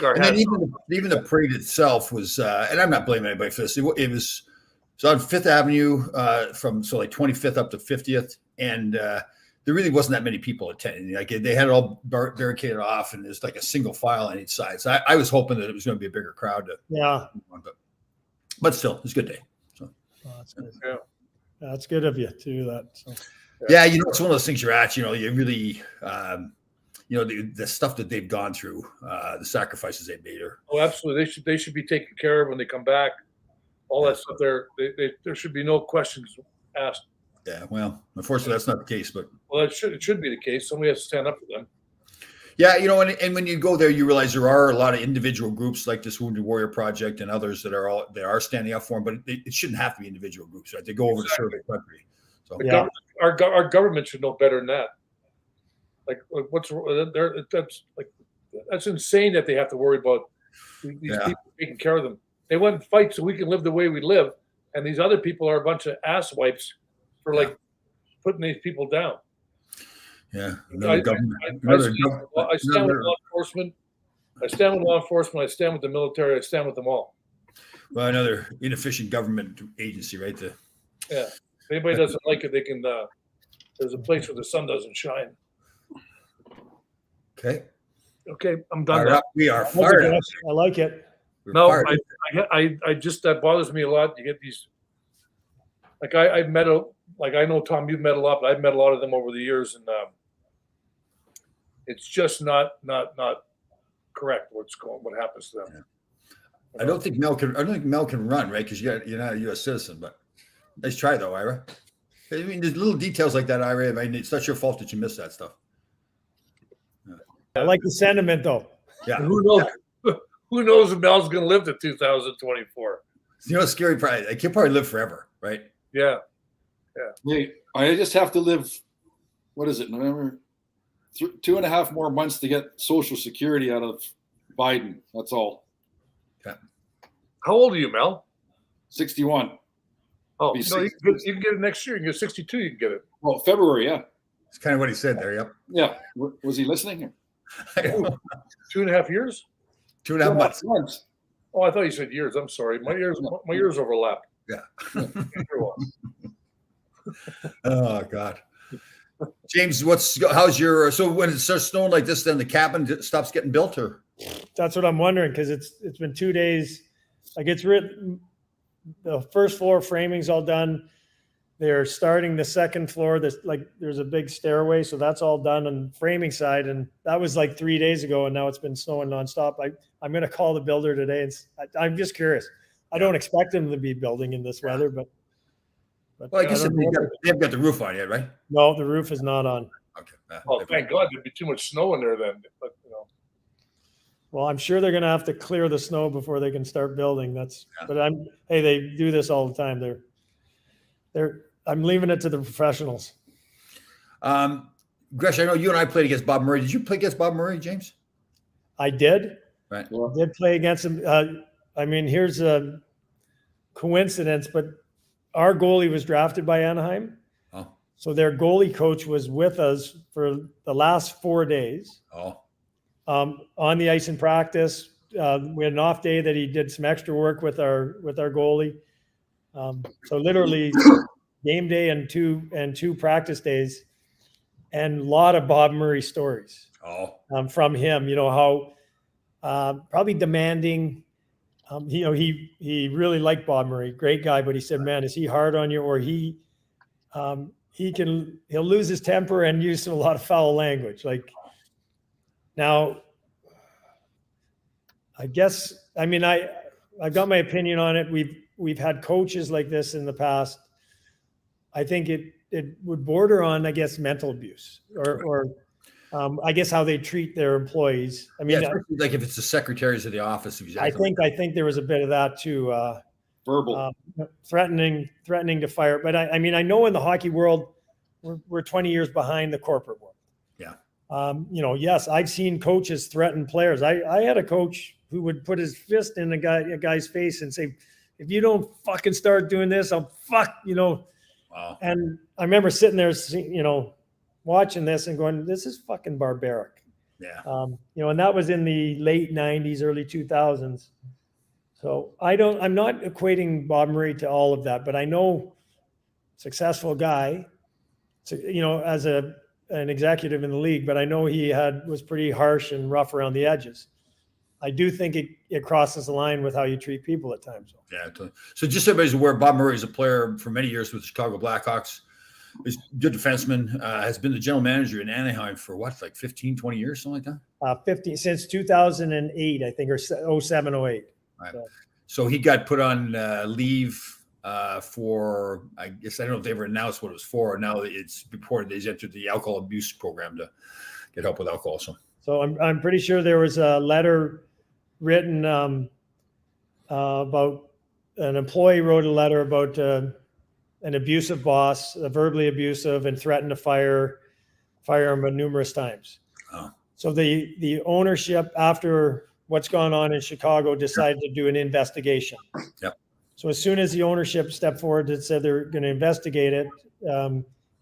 S3: our
S1: and
S3: hats
S1: then even the parade itself was, and I'm not blaming anybody for this. It was on Fifth Avenue from 25th up to 50th, and there really wasn't that many people attending. Like they had it all barricaded off, and there's like a single file on each side. So I was hoping that it was going to be a bigger crowd. But still, it's a good day. So.
S4: that's good.
S3: Yeah.
S4: That's good of you to do that. So.
S1: Yeah, it's one of those things you're at. You really, the stuff that they've gone through, the sacrifices they've made.
S3: Oh, absolutely. They should be taken care of when they come back. All that stuff there should be no questions asked.
S1: Yeah, well, unfortunately, that's not the case. But
S3: it should be the case. Somebody has to stand up for them.
S1: Yeah, and when you go there, you realize there are a lot of individual groups like this Wounded Warrior Project and others that are standing up for them. But it shouldn't have to be individual groups, right? They go over to serve the country. So
S3: our government should know better than that. Like that's insane that they have to worry about these people taking care of them. They want to fight so we can live the way we live, and these other people are a bunch of ass wipes for putting these people down.
S1: Yeah,
S3: I stand with law enforcement. I stand with law enforcement. I stand with the military. I stand with them all.
S1: Well, another inefficient government agency, right?
S3: Yeah. If anybody doesn't like it, they can. There's a place where the sun doesn't shine.
S1: Okay.
S3: Okay, I'm done.
S1: Fired up. We are fired up.
S4: I like it.
S3: I just that bothers me a lot. You get these. Like I know Tom, you've met a lot, but I've met a lot of them over the years, and it's just not correct what happens to them.
S1: Yeah. I don't think Mel can run, right? Because you're not a U.S. citizen. But nice try, though, Ira. I mean, there's little details like that, Ira. I mean, it's not your fault that you missed that stuff.
S4: I like the sentiment, though.
S1: Yeah.
S3: Who knows? Who knows if Mel's going to live to 2024?
S1: You know, scary. He'll probably live forever, right?
S3: Yeah.
S2: Hey, I just have to live. What is it? November. 2.5 more months to get Social Security out of Biden. That's all.
S1: Yeah.
S3: How old are you, Mel?
S2: 61.
S3: Oh, no, you can get it next year. You can get 62. You can get it.
S2: Well, February, yeah.
S1: It's kind of what he said there. Yep.
S2: Yeah. Was he listening?
S3: 2.5 years.
S1: 2.5 months.
S3: Oh, I thought you said years. I'm sorry. My years overlap.
S1: Yeah. Oh God. James, how's your? So when it starts snowing like this, then the cabin stops getting built, or?
S4: That's what I'm wondering, because it's been 2 days. Like it's written, the first floor framing's all done. They're starting the second floor. There's a big stairway, so that's all done on framing side, and that was like 3 days ago, and now it's been snowing nonstop. I'm going to call the builder today, and I'm just curious. I don't expect them to be building in this weather, but
S1: Well, I guess
S4: don't know.
S1: they haven't got the roof on yet, right?
S4: No, the roof is not on.
S1: Okay.
S3: Oh, thank God, there'd be too much snow in there then. But
S4: Well, I'm sure they're going to have to clear the snow before they can start building. But hey, they do this all the time. I'm leaving it to the professionals.
S1: Gresh, I know you and I played against Bob Murray. Did you play against Bob Murray, James?
S4: I did.
S1: Right.
S4: I did play against him. I mean, here's a coincidence, but our goalie was drafted by Anaheim.
S1: Oh.
S4: So their goalie coach was with us for the last 4 days.
S1: Oh.
S4: On the ice in practice. We had an off day that he did some extra work with our goalie. So literally game day and two practice days, and a lot of Bob Murray stories from him. You know how probably demanding. He really liked Bob Murray, great guy, but he said, "Man, is he hard on you?" Or he'll lose his temper and use a lot of foul language. Like now, I guess I've got my opinion on it. We've had coaches like this in the past. I think it would border on, I guess, mental abuse or I guess how they treat their employees. I mean,
S1: like if it's the secretaries of the office. Exactly.
S4: I think there was a bit of that too.
S2: Verbal,
S4: threatening to fire. But I mean, I know in the hockey world, we're 20 years behind the corporate world.
S1: Yeah.
S4: Yes, I've seen coaches threaten players. I had a coach who would put his fist in a guy's face and say, "If you don't fucking start doing this, I'll fuck."
S1: Wow.
S4: And I remember sitting there, watching this and going, "This is fucking barbaric."
S1: Yeah.
S4: And that was in the late 90s, early 2000s. So I'm not equating Bob Murray to all of that, but I know successful guy, as an executive in the league, but I know he was pretty harsh and rough around the edges. I do think it crosses the line with how you treat people at times.
S1: Yeah. So just so everybody's aware, Bob Murray is a player for many years with the Chicago Blackhawks. He's a good defenseman, has been the general manager in Anaheim for like 15, 20 years, something like that?
S4: 50 since 2008, I think, or 07, 08.
S1: Right. So he got put on leave for, I guess, I don't know if they ever announced what it was for. Now it's reported that he's entered the alcohol abuse program to get help with alcohol. So
S4: I'm pretty sure there was a letter written about an employee wrote a letter about an abusive boss, verbally abusive, and threatened to fire him numerous times.
S1: Oh.
S4: So the ownership, after what's gone on in Chicago, decided to do an investigation.
S1: Yep.
S4: So as soon as the ownership stepped forward and said they're going to investigate it,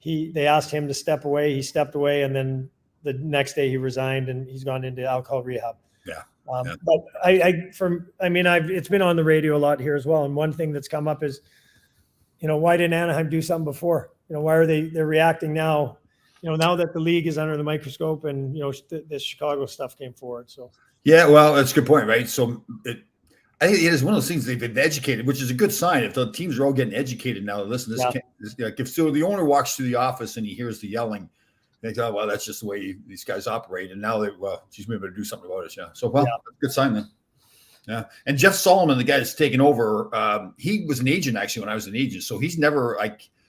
S4: they asked him to step away. He stepped away, and then the next day he resigned, and he's gone into alcohol rehab.
S1: Yeah.
S4: But it's been on the radio a lot here as well. And one thing that's come up is, why didn't Anaheim do something before? Why are they're reacting now? Now that the league is under the microscope and, this Chicago stuff came forward. So,
S1: yeah, well, that's a good point, right? So I think it is one of those things they've been educated, which is a good sign. If the teams are all getting educated now, listen, if the owner walks through the office and he hears the yelling, they go, well, that's just the way these guys operate. And now she's maybe to do something about it. Yeah. So, that's a good sign then. Yeah. And Jeff Solomon, the guy that's taken over, he was an agent actually when I was an agent. So he's never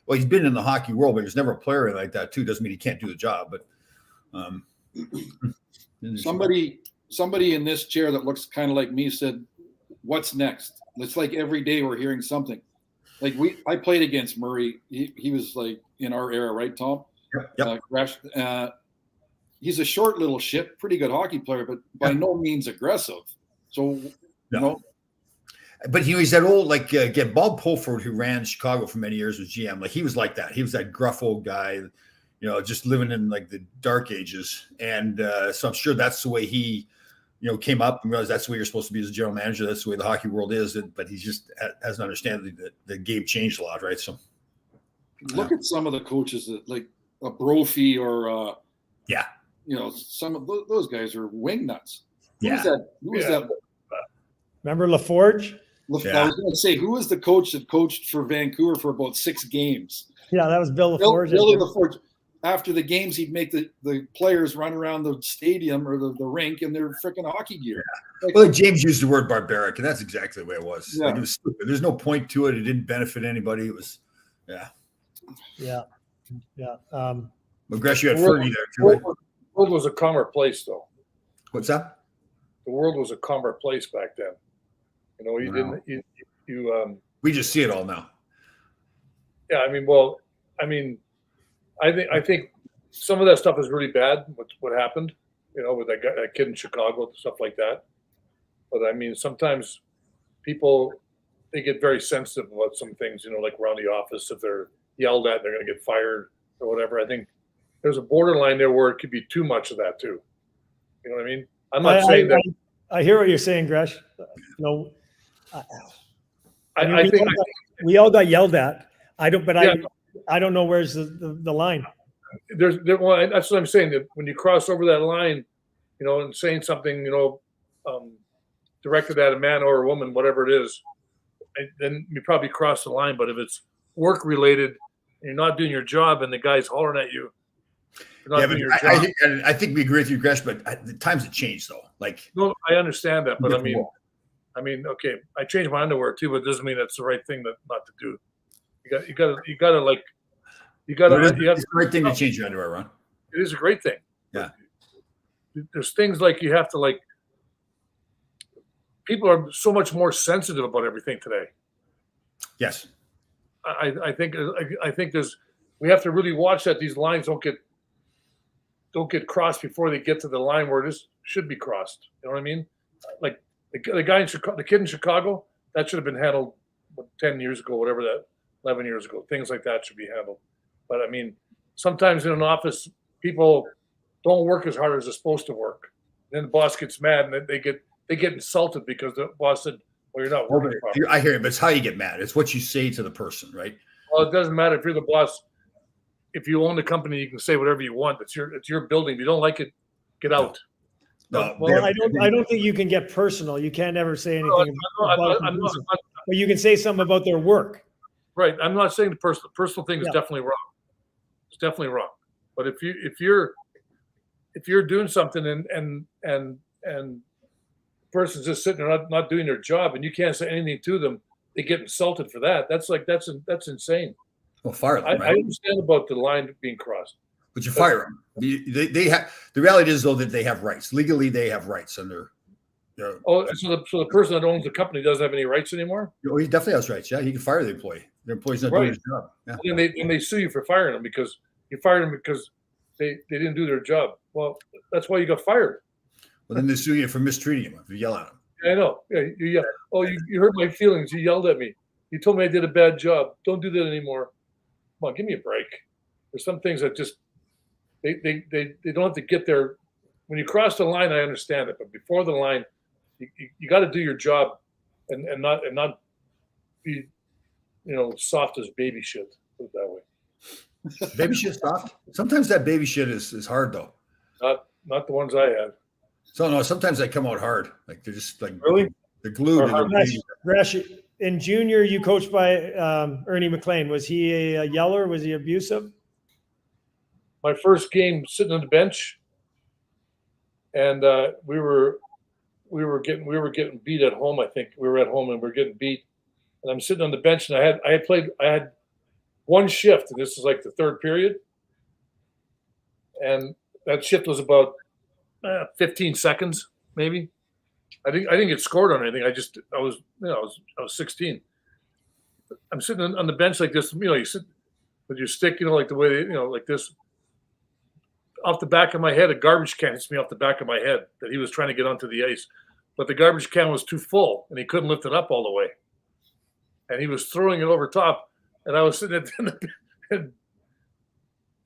S1: he's been in the hockey world, but he was never a player like that too. Doesn't mean he can't do the job, but
S2: somebody in this chair that looks kind of like me said, "What's next?" It's like every day we're hearing something. Like I played against Murray. He was like in our era, right, Tom?
S1: Yep.
S2: He's a short little shit, pretty good hockey player, but by no means aggressive. So,
S1: But he's that old, Bob Pulford, who ran Chicago for many years, was GM. Like he was like that. He was that gruff old guy, just living in like the dark ages. And so I'm sure that's the way he, came up and realized that's the way you're supposed to be as a general manager. That's the way the hockey world is. But he just hasn't understood that the game changed a lot, right? So
S2: look at some of the coaches that like a Brophy or some of those guys are wing nuts. Who was that? Who was
S3: Yeah.
S2: that?
S4: Remember LaForge?
S1: Yeah.
S2: I was going to say, who was the coach that coached for Vancouver for about 6 games?
S4: Yeah, that was Bill LaForge.
S2: Billy LaForge. After the games, he'd make the players run around the stadium or the rink in their freaking hockey gear. Like,
S1: Well, James used the word barbaric, and that's exactly the way it was.
S2: Yeah.
S1: Like, it was stupid. There's no point to it. It didn't benefit anybody. It was, yeah.
S4: Yeah.
S1: Well, Gresh, you had
S3: The world-
S1: Fergie there
S3: The
S1: too. Right?
S3: world was a calmer place, though.
S1: What's that?
S3: The world was a calmer place back then. You know, you
S1: Wow.
S3: didn't. You
S1: We just see it all now.
S3: Yeah, I think some of that stuff is really bad. What happened, you know, with that kid in Chicago, stuff like that. But I mean, sometimes people they get very sensitive about some things, you know, like around the office. If they're yelled at, they're going to get fired or whatever. I think there's a borderline there where it could be too much of that too. You know what I mean? I'm not saying that.
S4: I hear what you're saying, Gresh. You know,
S3: I think
S4: we all got yelled at. I don't, but
S3: Yeah.
S4: I don't know where's the line.
S3: well, that's what I'm saying. That when you cross over that line, you know, and saying something, you know, directed at a man or a woman, whatever it is, then you probably cross the line. But if it's work related, and you're not doing your job, and the guy's hollering at you, you're not
S1: Yeah,
S3: doing
S1: but
S3: your job.
S1: I think we agree with you, Gresh, but the times have changed, though. Like,
S3: No, I understand that, but
S1: Different world.
S3: okay, I changed my underwear too, but it doesn't mean that's the right thing not to do. You gotta
S1: it's the right thing to change your underwear, Ron.
S3: It is a great thing.
S1: Yeah.
S3: There's things like you have to like. People are so much more sensitive about everything today.
S1: Yes.
S3: I think we have to really watch that these lines don't get crossed before they get to the line where this should be crossed. You know what I mean? Like the guy in Chicago, the kid in Chicago, that should have been handled 10 years ago, whatever that, 11 years ago. Things like that should be handled. But I mean, sometimes in an office, people don't work as hard as they're supposed to work. Then the boss gets mad and they get insulted because the boss said, "Well, you're not working properly."
S1: I hear it, but it's how you get mad. It's what you say to the person, right?
S3: Well, it doesn't matter if you're the boss. If you own the company, you can say whatever you want. It's your building. If you don't like it, get out.
S1: No,
S4: Well, I don't think you can get personal. You can't ever say anything about
S3: I'm
S4: the
S3: not,
S4: person. But you can say something about their work.
S3: right. I'm not saying the personal thing is
S4: Yeah.
S3: definitely wrong. It's definitely wrong. But if you're doing something and the person's just sitting there not doing their job and you can't say anything to them, they get insulted for that. That's insane.
S1: well, fire them,
S3: I
S1: right?
S3: understand about the line being crossed.
S1: But you fire them. They have the reality is though that they have rights legally. They have rights under.
S3: Oh, so the person that owns the company doesn't have any rights anymore?
S1: Oh, he definitely has rights. Yeah, he can fire the employee. The employee's not doing
S3: Right.
S1: his job. Yeah.
S3: And they sue you for firing them because you fired them because they didn't do their job. Well, that's why you got fired.
S1: Well, then they sue you for mistreating him if you yell at him.
S3: I know. Yeah, you yell. Oh, you hurt my feelings. You yelled at me. You told me I did a bad job. Don't do that anymore. Come on, give me a break. There's some things that just they don't have to get there. When you cross the line, I understand it, but before the line, you got to do your job and not be soft as baby shit. Put it that way.
S1: Baby shit's soft. Sometimes that baby shit is hard though.
S3: Not the ones I had.
S1: So no, sometimes they come out hard. Like they're just like
S3: Really?
S1: they're glued.
S3: Or
S1: to
S3: hard.
S1: the
S4: Gresh, in junior, you coached by Ernie McLean. Was he a yeller? Was he abusive?
S3: My first game sitting on the bench, and we were getting beat at home. I think we were at home and we were getting beat. And I'm sitting on the bench, and I had one shift, and this is like the third period, and that shift was about 15 seconds, maybe. I didn't get scored on anything. I was 16. I'm sitting on the bench like this. You sit with your stick, like the way like this. Off the back of my head, a garbage can hits me off the back of my head that he was trying to get onto the ice, but the garbage can was too full and he couldn't lift it up all the way, and he was throwing it over top, and I was sitting at the and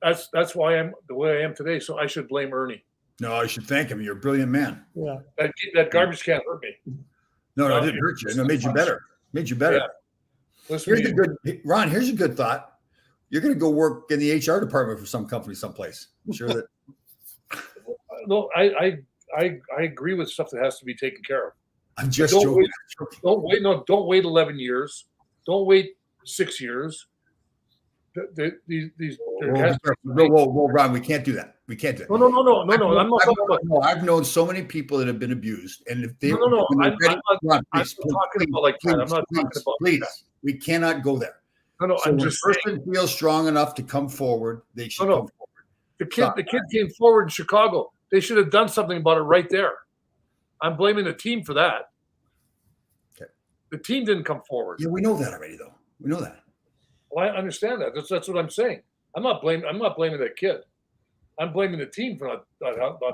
S3: that's why I'm the way I am today. So I should blame Ernie.
S1: No, I should thank him. You're a brilliant man.
S4: Yeah.
S3: That garbage can hurt me.
S1: No, it didn't hurt you. No, it made you better. Made you better.
S3: Yeah. Listen
S1: Here's
S3: to
S1: a
S3: me.
S1: good Ron. Here's a good thought. You're going to go work in the HR department for some company someplace. I'm sure that.
S3: No, I I agree with stuff that has to be taken care of.
S1: I'm just
S3: Don't
S1: joking.
S3: Don't wait. No, don't wait 11 years. Don't wait 6 years. These there has to be-
S1: Whoa, Ron, we can't do that. We can't do that.
S3: No. I'm not talking about.
S1: No, I've known so many people that have been abused, and if they
S3: No.
S1: when they're
S3: I'm
S1: ready-
S3: not
S1: Ron,
S3: I'm
S1: please,
S3: not talking about like that. I'm not talking about
S1: please.
S3: that.
S1: We cannot go there.
S3: No.
S1: So
S3: I'm
S1: when a
S3: just saying.
S1: person feels strong enough to come forward, they should
S3: No.
S1: come forward.
S3: The kid came forward in Chicago. They should have done something about it right there. I'm blaming the team for that.
S1: Okay.
S3: The team didn't come forward.
S1: Yeah, we know that already, though. We know that.
S3: Well, I understand that. That's what I'm saying. I'm not blaming that kid. I'm blaming the team for not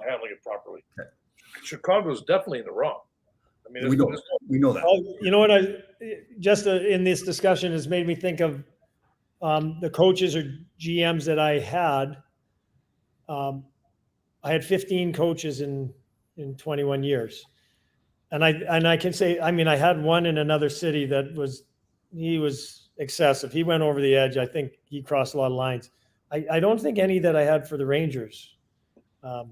S3: handling it properly.
S1: Okay.
S3: Chicago's definitely in the wrong. I mean,
S1: We know that.
S4: Well, you know what? In this discussion has made me think of the coaches or GMs that I had. I had 15 coaches in 21 years, and I can say, I mean, I had one in another city that was excessive. He went over the edge. I think he crossed a lot of lines. I don't think any that I had for the Rangers. I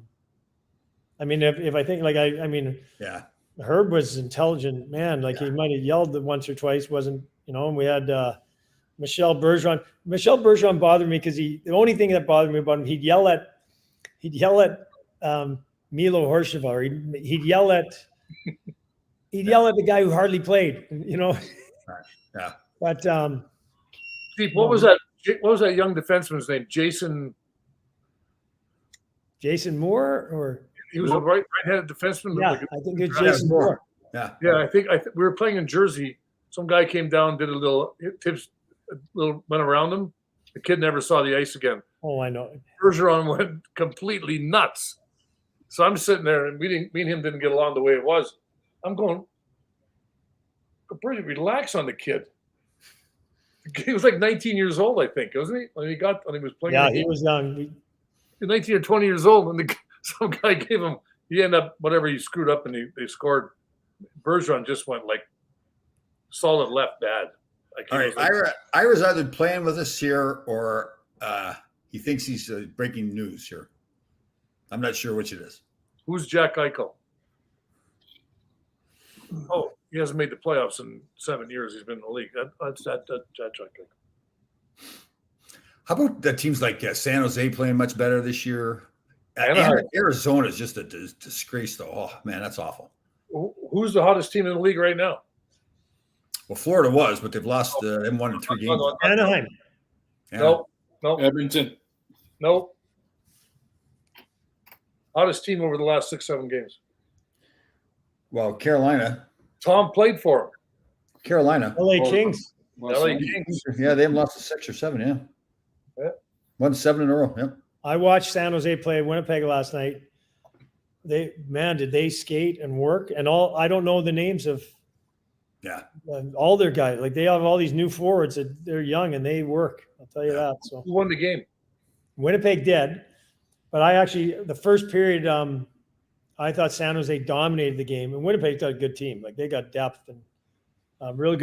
S4: mean, if I think like I mean,
S1: Yeah.
S4: Herb was intelligent man. Like he might have yelled once or twice. Wasn't, and we had Michel Bergeron. Michel Bergeron bothered me because the only thing that bothered me about him, he'd yell at Milo Horsheva, or he'd yell at the guy who hardly played.
S1: Yeah.
S4: But
S3: Steve, what was that? What was that young defenseman's name? Jason
S4: Moore, or
S3: he was a right-handed defenseman.
S4: Yeah, I think it's Jason Moore.
S1: Yeah.
S3: Yeah, I think we were playing in Jersey. Some guy came down, did a little went around him. The kid never saw the ice again.
S4: Oh, I know.
S3: Bergeron went completely nuts. So I'm sitting there, and me and him didn't get along the way it was. I'm going, pretty relax on the kid. He was like 19 years old, I think, wasn't he? When he was playing.
S4: Yeah, he was young.
S3: 19 or 20 years old, and some guy gave him. He ended up whatever he screwed up, and they scored. Bergeron just went like solid left bad. Like
S1: All right, Ira's either playing with us here or he thinks he's breaking news here. I'm not sure which it is.
S3: Who's Jack Eichel? Oh, he hasn't made the playoffs in 7 years. He's been in the league. That's Jack Eichel.
S1: How about the teams like San Jose playing much better this year? Arizona is just a disgrace, though. Oh man, that's awful.
S3: Who's the hottest team in the league right now?
S1: Well, Florida was, but they've lost. They've won in 3 games.
S4: Anaheim.
S3: No.
S2: Edmonton.
S3: No. Hottest team over the last 6-7 games.
S1: Well, Carolina.
S3: Tom played for him.
S1: Carolina.
S4: LA Kings.
S3: LA Kings.
S1: Yeah, they haven't lost 6 or 7. Yeah. Won 7 in a row. Yep.
S4: I watched San Jose play Winnipeg last night. Did they skate and work and all? I don't know the names of all their guys. Like they have all these new forwards that they're young and they work. I'll tell you that. So
S3: who won the game?
S4: Winnipeg did, but the first period, I thought San Jose dominated the game, and Winnipeg's got a good team. Like they got depth and really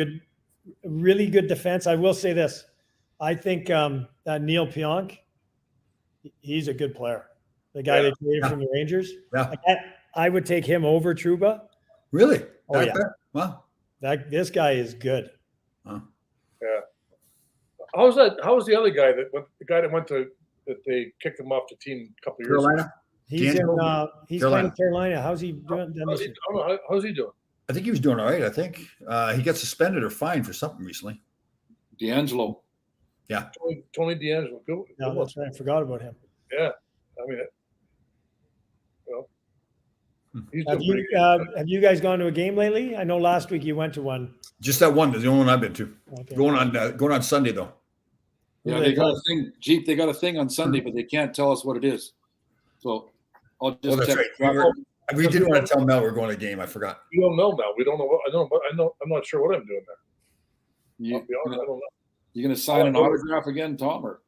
S4: good defense. I will say this: I think that Neil Pionk, he's a good player. The guy they traded from the Rangers.
S1: Yeah.
S4: I would take him over Trouba.
S1: Really?
S4: Oh, yeah.
S1: Wow.
S4: This guy is good.
S1: Huh.
S3: Yeah. How was the other guy that they kicked him off the team a couple of years ago?
S1: Carolina?
S4: He's playing in Carolina. How's he doing?
S3: How's he doing?
S1: I think he was doing all right. I think he got suspended or fined for something recently.
S2: D'Angelo.
S1: Yeah.
S3: Tony D'Angelo.
S4: No, that's right. I forgot about him.
S3: Yeah. I mean, he's
S4: have you guys gone to a game lately? I know last week you went to one.
S1: Just that one. That's the only one I've been to.
S4: Okay.
S1: Going on Sunday though.
S2: Yeah, they got a thing. Jeep, they got a thing on Sunday, but they can't tell us what it is. So I'll just
S1: that's
S2: check.
S1: right. We didn't want to tell Mel we're going to a game. I forgot.
S3: We don't know now. We don't know what I know. I'm not sure what I'm doing there. I'll be honest, I don't know.
S2: You gonna sign an autograph again, Tom? Or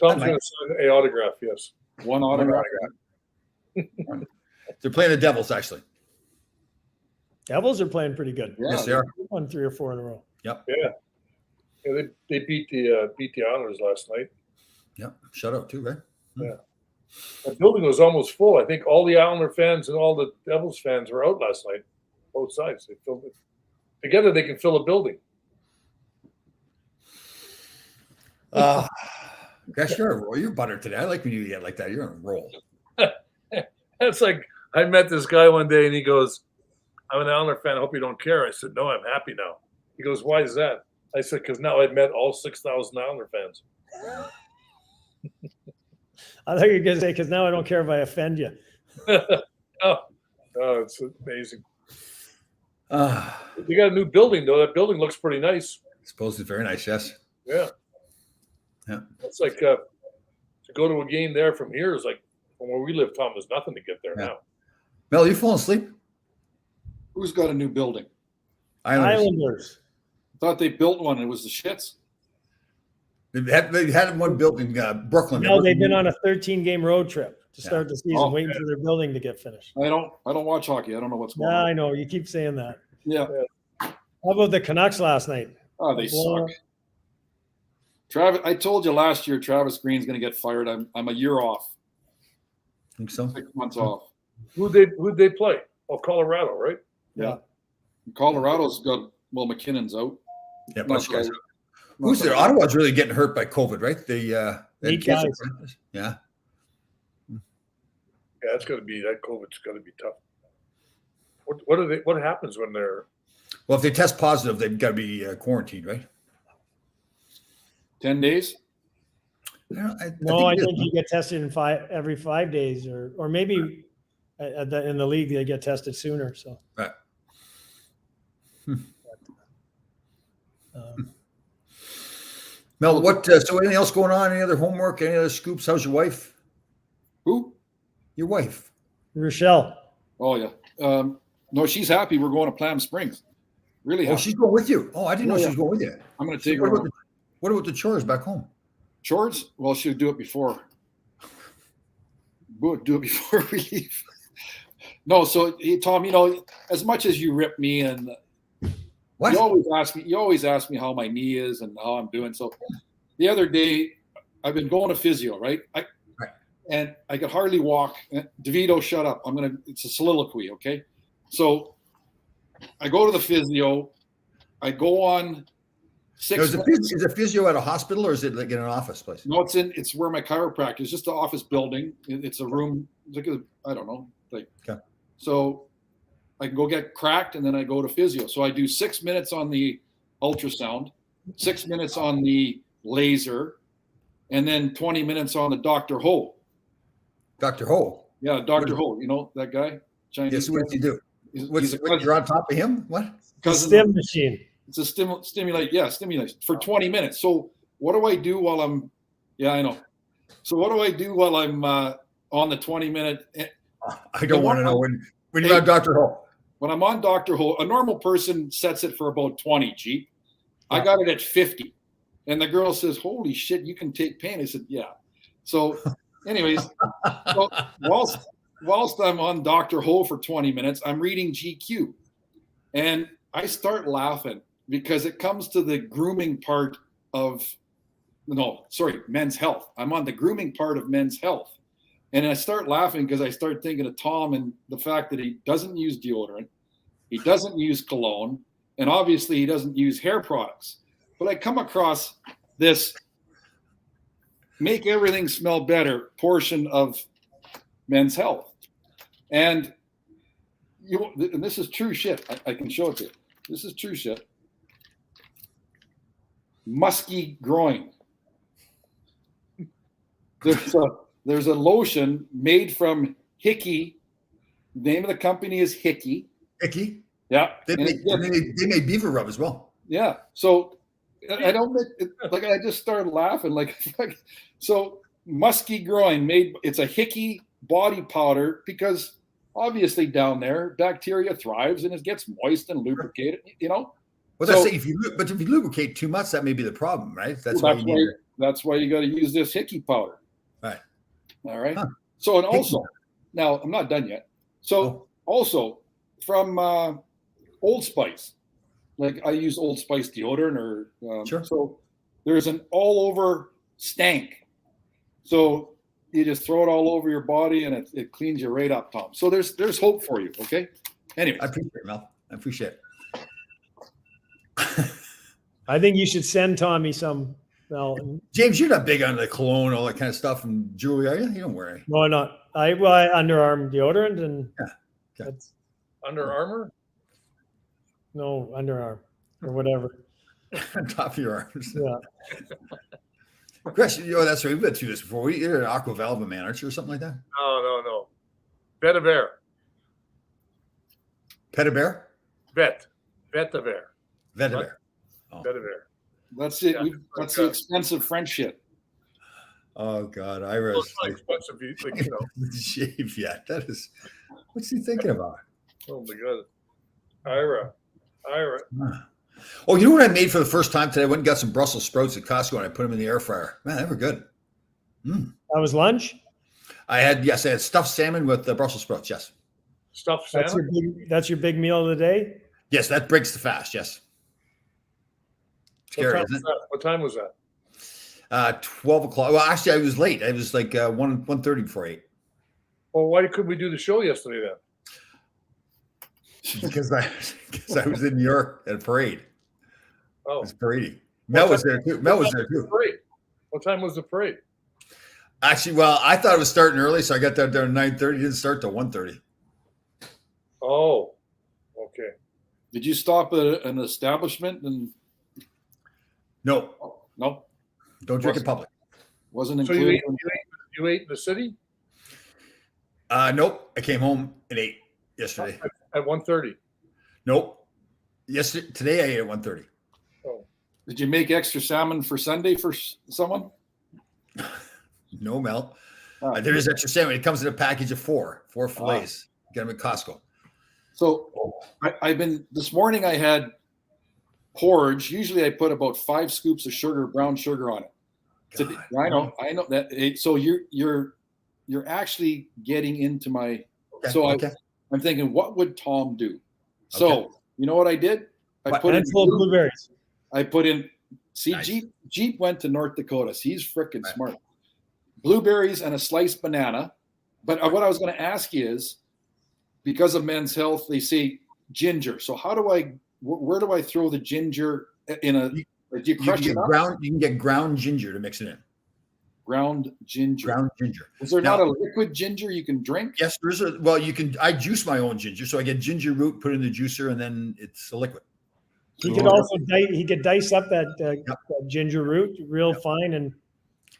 S3: Tom's going to sign an autograph. Yes.
S2: one autograph?
S1: They're playing the Devils, actually.
S4: Devils are playing pretty good.
S2: Yeah.
S1: Yes, they are.
S4: Won 3 or 4 in a row.
S1: Yep.
S3: Yeah. They beat the Islanders last night.
S1: Yep. Shutout too, right?
S3: Yeah. The building was almost full. I think all the Islander fans and all the Devils fans were out last night. Both sides. They filled it. Together they can fill a building.
S1: Gosh, you're a roll. You're butter today. I like when you get like that. You're on a roll.
S3: It's like I met this guy one day and he goes, I'm an Islander fan. I hope you don't care. I said, no, I'm happy now. He goes, why is that? I said, because now I've met all 6,000 Islander fans.
S4: I thought you were going to say, because now I don't care if I offend you.
S3: Oh, it's amazing.
S1: I
S3: You got a new building, though. That building looks pretty nice.
S1: suppose it's very nice. Yes.
S3: Yeah.
S1: Yeah.
S3: It's like to go to a game there from here is like from where we live, Tom, there's nothing to get there
S1: Yeah.
S3: now.
S1: Mel, you falling asleep?
S2: Who's got a new building?
S4: Islanders.
S2: Thought they built one. It was the shits.
S1: They had one built in Brooklyn.
S4: No, they've been on a 13-game road trip to start the season,
S2: Oh,
S4: waiting for their building to get finished.
S2: I don't watch hockey. I don't know what's going
S4: Yeah,
S2: on.
S4: I know. You keep saying that.
S2: Yeah.
S4: How about the Canucks last night?
S2: Oh, they
S4: Well,
S2: suck. Travis, I told you last year Travis Green's going to get fired. I'm a year off,
S1: think so.
S2: 6 months off.
S3: Who'd they play? Oh, Colorado, right?
S2: Yeah. Colorado's got
S3: McKinnon's out.
S1: Yeah,
S2: Not
S1: bunch of guys.
S2: so-
S1: Who's there? Ottawa's really getting hurt by COVID, right? They had
S4: 8
S1: kids
S4: guys.
S1: at practice. Yeah.
S3: Yeah, that's got to be that COVID's got to be tough. What happens when they're?
S1: Well, if they test positive, they've got to be quarantined, right?
S2: 10 days.
S1: I
S4: think you get tested in every 5 days, or maybe in the league they get tested sooner. So.
S1: Right. Mel, what? So, anything else going on? Any other homework? Any other scoops? How's your wife?
S2: Who?
S1: Your wife?
S4: Rochelle.
S2: Oh, yeah. No, she's happy. We're going to Palm Springs. Really
S1: Oh,
S2: happy.
S1: she's going with you. Oh, I didn't know she was going with you.
S2: I'm going to take
S1: What
S2: her.
S1: about, what about the chores back home?
S2: Chores? Well, she'll do it before. We'll do it before we leave. No, so Tom, as much as you rip me and
S1: What?
S2: you always ask me how my knee is and how I'm doing. So the other day, I've been going to physio, right? And I could hardly walk. DeVito, shut up. It's a soliloquy, okay? So I go to the physio. I go on 6
S1: Is a physio at a hospital or is it like in an office place?
S2: No, it's where my chiropractor is. Just an office building. It's a room. Like I don't know.
S1: Okay.
S2: So I can go get cracked and then I go to physio. So I do 6 minutes on the ultrasound, 6 minutes on the laser, and then 20 minutes on the Dr. Ho.
S1: Dr. Ho.
S2: Yeah, Dr. Ho. You know that guy? Chinese
S1: Yes. What
S2: guy?
S1: does he do?
S2: He's a
S1: You're on top of him? What?
S2: cousin
S4: Stim machine.
S2: It's a stimulation for 20 minutes. So what do I do while I'm? Yeah, I know. So what do I do while I'm on the 20-minute?
S1: I don't want to know when you're on Dr. Ho.
S2: When I'm on Dr. Ho, a normal person sets it for about 20, Jeep. I got it at 50. And the girl says, holy shit, you can take pain. I said, yeah. So anyways, so whilst I'm on Dr. Ho for 20 minutes, I'm reading GQ. And I start laughing because it comes to the grooming part of, men's health. I'm on the grooming part of men's health. And I start laughing because I start thinking of Tom and the fact that he doesn't use deodorant. He doesn't use cologne. And obviously he doesn't use hair products. But I come across this make everything smell better portion of men's health. And this is true shit. I can show it to you. This is true shit. Musky groin. There's a lotion made from Hickey. The name of the company is Hickey.
S1: Hickey?
S2: Yeah.
S1: They made beaver rub as well.
S2: Yeah. So I don't make it, like I just started laughing like so musky groin it's a Hickey body powder because obviously down there bacteria thrives and it gets moist and lubricated,
S1: Well, that's if you lubricate too much, that may be the problem, right? That's why
S2: you got to use this Hickey powder.
S1: Right.
S2: All right.
S1: Huh.
S2: So and also now I'm not done yet. So also from Old Spice. Like I use Old Spice deodorant or
S1: sure.
S2: So there's an all over stank. So you just throw it all over your body and it cleans you right up, Tom. So there's hope for you. Okay. Anyway,
S1: I appreciate it, Mel. I appreciate it.
S4: I think you should send Tommy some. Well,
S1: James, you're not big on the cologne, all that kind of stuff, and jewelry, are you? You don't wear any.
S4: no, not. I underarm deodorant and
S1: Yeah.
S4: that's
S3: Under Armour?
S4: no underarm or whatever.
S1: On top of your arms.
S4: Yeah.
S1: Chris, that's right. We've been through this before. You're an Aqua Velva man, aren't you, or something like that?
S3: No. Vetiver.
S1: Petabear?
S3: Vetiver.
S1: Vetiver. Oh.
S3: Vetiver.
S2: that's it.
S3: Yeah.
S2: That's the expensive French shit.
S1: Oh God,
S3: Well,
S1: Ira's
S3: it's not expensive, like,
S1: shave yet. That is, what's he thinking about?
S3: Oh my God. Ira.
S1: Oh, you know what I made for the first time today? I went and got some Brussels sprouts at Costco and I put them in the air fryer. Man, they were good.
S4: That was lunch.
S1: I had stuffed salmon with Brussels sprouts. Yes,
S3: Stuffed
S4: That's
S3: salmon?
S4: that's your big meal of the day.
S1: yes, that breaks the fast. Yes, scary, isn't it?
S3: What time was that?
S1: 12 o'clock. Well, actually, I was late. I was like 1:30 before 8.
S3: Well, why couldn't we do the show yesterday then?
S1: because I was in New York at a parade. I
S3: Oh,
S1: was parading. Mel was there too.
S3: parade. What time was the parade?
S1: Actually, well, I thought it was starting early, so I got there at 9:30. It didn't start till 1:30.
S3: Oh, okay.
S2: Did you stop at an establishment and
S1: No,
S2: no?
S1: don't drink in public.
S2: Wasn't
S3: So you
S2: included.
S3: you ate in the city
S1: Nope. I came home at 8 yesterday.
S3: at 1:30.
S1: Nope. Yesterday, today I ate at 1:30.
S3: Oh,
S2: Did you make extra salmon for Sunday for someone?
S1: No, Mel.
S2: Oh.
S1: There is extra salmon. It comes in a package of four fillets. Get them at Costco.
S2: So I've been this morning. I had porridge. Usually I put about 5 scoops of sugar, brown sugar on it. Today, I know that. So you're actually getting into my.
S1: Okay,
S2: So
S1: okay.
S2: I'm thinking, what would Tom do? So you know what I did? I
S1: What?
S2: put in
S4: Handful of blueberries.
S2: I put in. See,
S1: Nice.
S2: Jeep went to North Dakota. So he's freaking smart. Blueberries and a sliced banana. But what I was going to ask you is, because of Men's Health, they say ginger. So how do where do I throw the ginger in a? Do you
S1: You
S2: crush
S1: can
S2: it
S1: get
S2: up?
S1: you can get ground ginger to mix it in.
S2: Ground ginger.
S1: Ground ginger.
S2: Is there
S1: Now-
S2: not a liquid ginger you can drink?
S1: Yes, there is a. Well, you can. I juice my own ginger, so I get ginger root, put it in the juicer, and then it's a liquid.
S4: He could also dice up that ginger root real fine and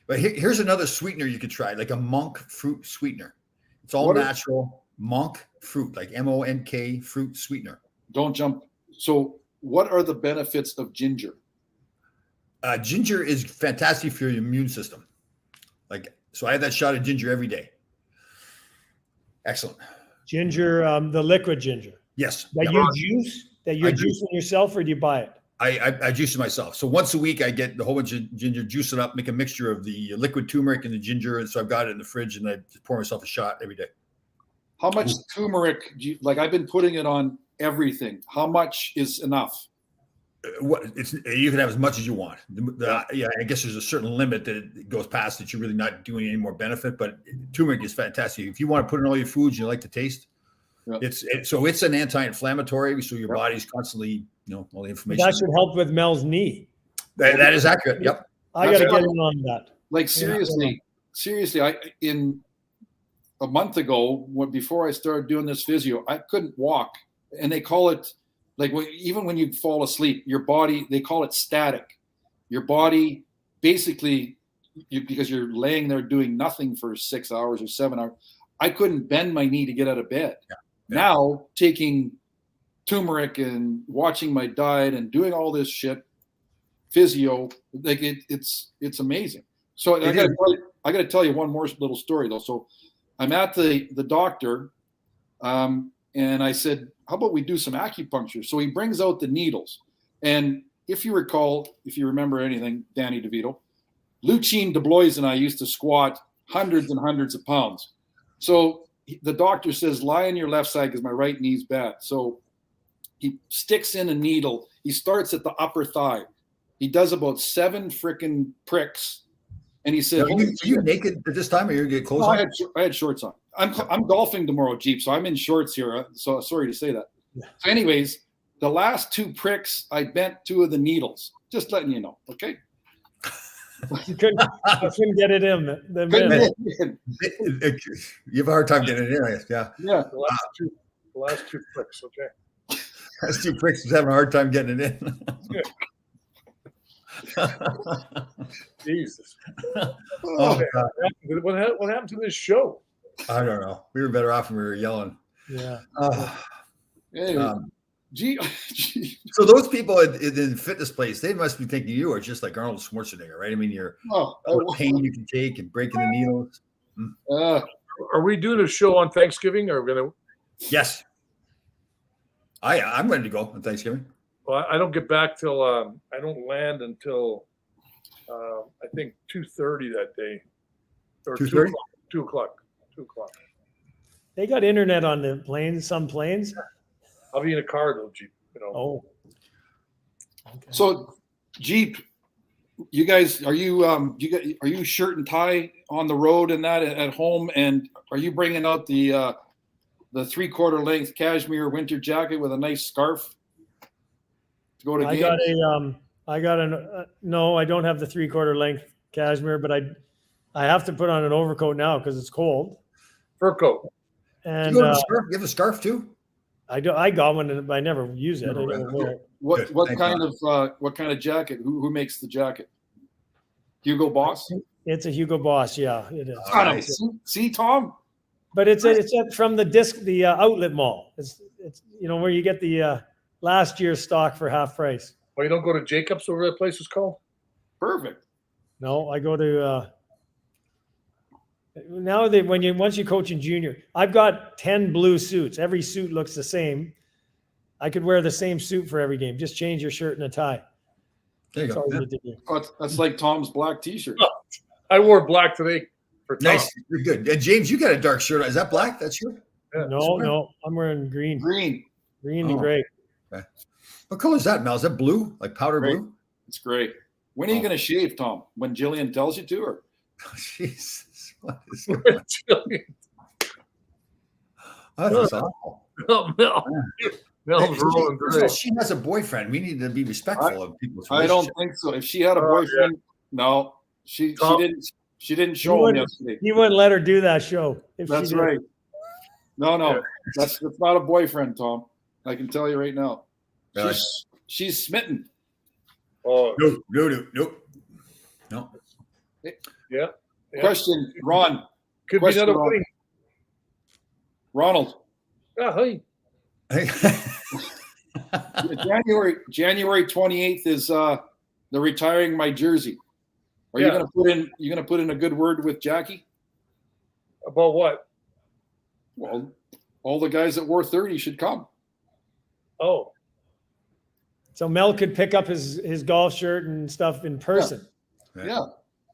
S1: But here's another sweetener you could try, like a monk fruit sweetener. It's all
S2: What is-
S1: natural monk fruit, like MONK fruit sweetener.
S2: Don't jump. So, what are the benefits of ginger?
S1: Ginger is fantastic for your immune system. So I have that shot of ginger every day. Excellent.
S4: ginger, the liquid ginger
S1: Yes.
S4: that
S1: Yeah.
S4: you juice, that you're
S1: I do.
S4: juicing yourself, or do you buy it?
S1: I juice it myself. So once a week, I get the whole bunch of ginger, juice it up, make a mixture of the liquid turmeric and the ginger. And so I've got it in the fridge, and I just pour myself a shot every day.
S2: How much turmeric do you like? I've been putting it on everything. How much is enough?
S1: You can have as much as you want. Yeah, I guess there's a certain limit that it goes past that you're really not doing any more benefit. But turmeric is fantastic. If you want to put in all your foods, you like the taste.
S2: Yeah.
S1: It's an anti-inflammatory, so your body's constantly, all the information.
S4: That should help with Mel's knee.
S1: That is accurate. Yep.
S4: I got to
S2: That's
S4: get
S2: right.
S4: in on that.
S2: Like seriously, I in a month ago, before I started doing this physio, I couldn't walk, and they call it like even when you fall asleep, your body, they call it static. Your body basically, because you're laying there doing nothing for 6 hours or 7 hours. I couldn't bend my knee to get out of bed.
S1: Yeah.
S2: Now taking turmeric and watching my diet and doing all this shit, physio, like it's amazing. So I got to tell you one more little story though. So I'm at the doctor, and I said, "How about we do some acupuncture?" So he brings out the needles, and if you remember anything, Danny DeVito, Lucine DeBlois and I used to squat hundreds and hundreds of pounds. So the doctor says, "Lie on your left side because my right knee's bad." So he sticks in a needle. He starts at the upper thigh. He does about 7 freaking pricks And he said,
S1: Are you naked at this time, or you get clothes
S2: no,
S1: on?
S2: I had shorts on. I'm golfing tomorrow, Jeep, so I'm in shorts here. So sorry to say that. So anyways, the last 2 pricks, I bent 2 of the needles. Just letting you know, okay?
S4: You couldn't get it in.
S1: You have a hard time getting it in, I guess. Yeah.
S2: Yeah.
S3: The last two clicks. Okay.
S1: That's 2 pricks is having a hard time getting it in.
S3: Jesus.
S1: Oh, God.
S3: What happened to this show?
S1: I don't know. We were better off when we were yelling.
S4: Yeah.
S2: Anyway, gee.
S1: So those people in the fitness place, they must be thinking you are just like Arnold Schwarzenegger, right? I mean, you're what pain you can take and breaking the needles.
S3: Are we doing a show on Thanksgiving? Or are we gonna?
S1: Yes. I'm ready to go on Thanksgiving.
S3: Well, I don't get back till I don't land until I think 2:30 that day, or
S1: 2:30?
S3: 2 o'clock. 2 o'clock.
S4: They got internet on the planes. Some planes.
S3: I'll be in a car though, Jeep. You know.
S4: Oh. Okay.
S2: So, Jeep, you guys, are you shirt and tie on the road and that at home? And are you bringing out the 3/4 length cashmere winter jacket with a nice scarf to go to games?
S4: No, I don't have the 3/4 length cashmere, but I have to put on an overcoat now because it's cold.
S3: Fur coat.
S4: And
S1: You have a scarf too?
S4: I got one, but I never use it. I never wear it.
S2: What kind of jacket? Who makes the jacket? Hugo Boss.
S4: It's a Hugo Boss. Yeah, it is.
S1: Nice.
S2: See, Tom.
S4: But it's from the outlet mall. It's where you get the last year's stock for half price.
S3: Well, you don't go to Jacobs, or whatever that place is called.
S2: Perfect.
S4: No, I go to now once you coach in junior, I've got 10 blue suits. Every suit looks the same. I could wear the same suit for every game. Just change your shirt and a tie.
S1: There you
S4: That's
S1: go.
S4: all you
S1: Yeah.
S4: need to do.
S2: Oh, that's like Tom's black T-shirt.
S3: I wore black today for Tom.
S1: Nice. You're good. And James, you got a dark shirt on. Is that black? That's you?
S3: Yeah.
S4: No, I'm wearing green
S2: Green.
S4: and
S1: Oh.
S4: gray.
S1: What color is that, Mel? Is that blue? Like powder
S2: Gray.
S1: blue?
S2: It's great. When are you going to shave, Tom? When Jillian tells you to, or?
S1: Jesus. What is
S3: Oh,
S1: that's awful.
S3: Mel's rolling today.
S1: She has a boyfriend. We need to be respectful of people's
S2: I don't
S1: relationships.
S2: think so. If she had a boyfriend, no, she didn't show him
S4: wouldn't-
S2: yesterday.
S4: He wouldn't let her do that show. If
S2: That's
S4: she did.
S2: right. No,
S3: Yeah.
S2: that's not a boyfriend, Tom. I can tell you right now.
S1: Really?
S2: She's smitten.
S3: Oh,
S1: No.
S3: yeah.
S2: Question, Ron.
S3: Could
S2: Question,
S3: be another
S2: Ron.
S3: wedding.
S2: Ronald.
S3: Hey.
S2: January 28th is the retiring my jersey. Are you
S3: Yeah.
S2: gonna put in a good word with Jackie?
S3: About what?
S2: Well, all the guys that wore 30 should come.
S3: Oh,
S4: So Mel could pick up his golf shirt and stuff in person.
S2: Yeah.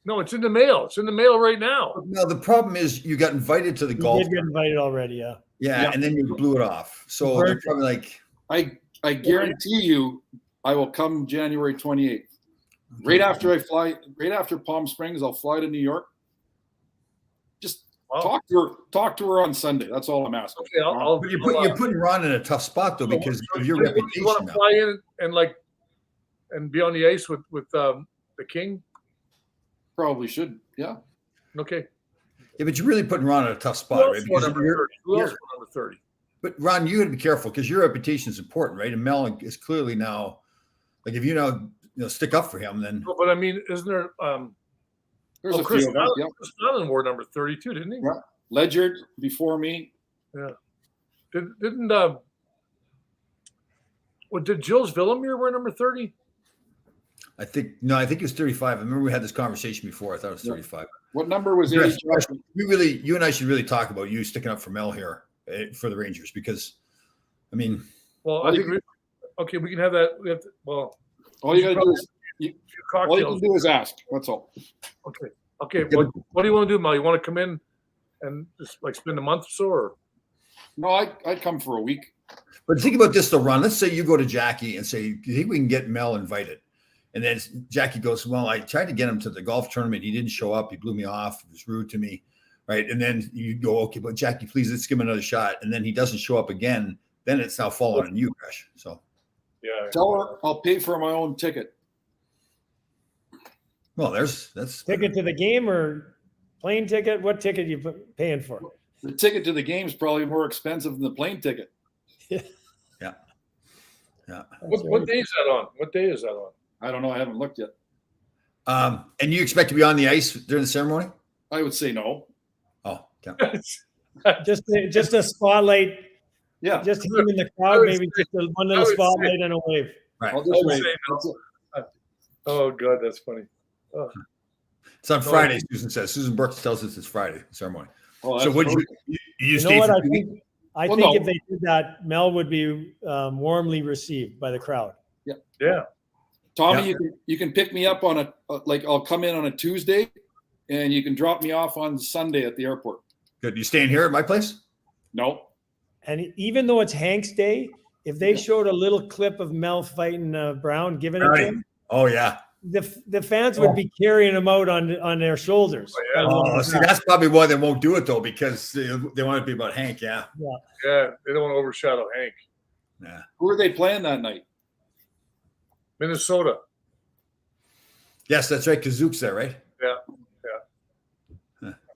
S3: no, it's in the mail. It's in the mail right now.
S1: No, the problem is you got invited to the
S4: You
S1: golf.
S4: did get invited already, yeah.
S1: Yeah, and then you blew it off. So
S4: Right.
S1: they're probably like,
S2: I guarantee you I will come January 28th. Right after Palm Springs, I'll fly to New York. Just
S3: Wow.
S2: talk to her on Sunday. That's all I'm asking.
S3: Okay, I'll
S1: but you're putting Ron in a tough spot though because of your
S3: You
S1: reputation.
S3: want to
S1: now.
S3: fly in and be on the ice with the king?
S2: Probably should. Yeah.
S3: Okay.
S1: Yeah, but you're really putting Ron in a tough
S3: Who
S1: spot,
S3: else
S1: right?
S3: wore
S1: Because
S3: number 30? Who else wore number 30?
S1: but Ron, you got to be careful because your reputation is important, right? And Mel is clearly now, like, if you stick up for him, then
S3: No, but I mean, isn't there?
S2: There's a
S3: Chris
S2: few of them.
S3: Allen,
S2: Yeah.
S3: Chris Allen wore number 32, didn't he?
S2: Yeah. Ledyard before me.
S3: Didn't did Jules Villemure wear number 30?
S1: I think it was 35. I remember we had this conversation before. I thought it was 35.
S2: What number was
S1: Yes,
S2: Eddie?
S1: you and I should really talk about you sticking up for Mel here for the Rangers because, I mean,
S3: Well, I think we can have that. We have to, well,
S2: All you gotta do is
S3: a few
S2: all you
S3: cocktails.
S2: can do is ask. That's all.
S3: Okay. What do you want to do, Mel? You want to come in and just like spend a month or so, or
S2: No, I'd come for a week.
S1: but think about this though, Ron. Let's say you go to Jackie and say, "Do you think we can get Mel invited?" And then Jackie goes, well, I tried to get him to the golf tournament. He didn't show up. He blew me off. He was rude to me. Right. And then you go, okay, but Jackie, please, let's give him another shot. And then he doesn't show up again. Then it's now falling on you, Gresh. So,
S3: Yeah.
S2: Tell her I'll pay for my own ticket.
S1: well, that's
S4: Ticket to the game or plane ticket? What ticket are you paying for?
S2: The ticket to the game is probably more expensive than the plane ticket.
S1: Yeah.
S3: What day is that on? What day is that on?
S2: I don't know. I haven't looked yet.
S1: And you expect to be on the ice during the ceremony?
S2: I would say no.
S1: Oh, okay.
S4: Just a spotlight.
S2: Yeah.
S4: Just him in the crowd, maybe just one little spotlight and a wave.
S1: Right.
S2: I'll
S3: I
S2: just
S3: would
S2: wait.
S3: say no. Oh God, that's funny. Oh.
S1: It's on Friday, Susan says. Susan Brooks tells us it's Friday, the ceremony.
S2: Oh,
S1: So
S2: that's
S1: what
S2: perfect.
S1: you
S4: You know
S1: stay
S4: what?
S1: for
S4: I
S1: 2 weeks?
S4: think I
S2: Well,
S4: think
S2: no.
S4: if they did that, Mel would be warmly received by the crowd.
S3: Yeah.
S2: Tommy,
S1: Yeah.
S2: you can pick me up on I'll come in on a Tuesday, and you can drop me off on Sunday at the airport.
S1: Good. You staying here at my place?
S2: No.
S4: And even though it's Hank's Day, if they showed a little clip of Mel fighting Brown, giving it to him,
S1: Oh, yeah.
S4: the fans would be carrying him out on their shoulders.
S3: Oh, yeah.
S1: Oh, see, that's probably why they won't do it, though, because they want it to be about Hank. Yeah.
S3: Yeah. They don't want to overshadow Hank.
S1: Yeah.
S2: Who are they playing that night?
S3: Minnesota.
S1: Yes, that's right. Kazook's there, right?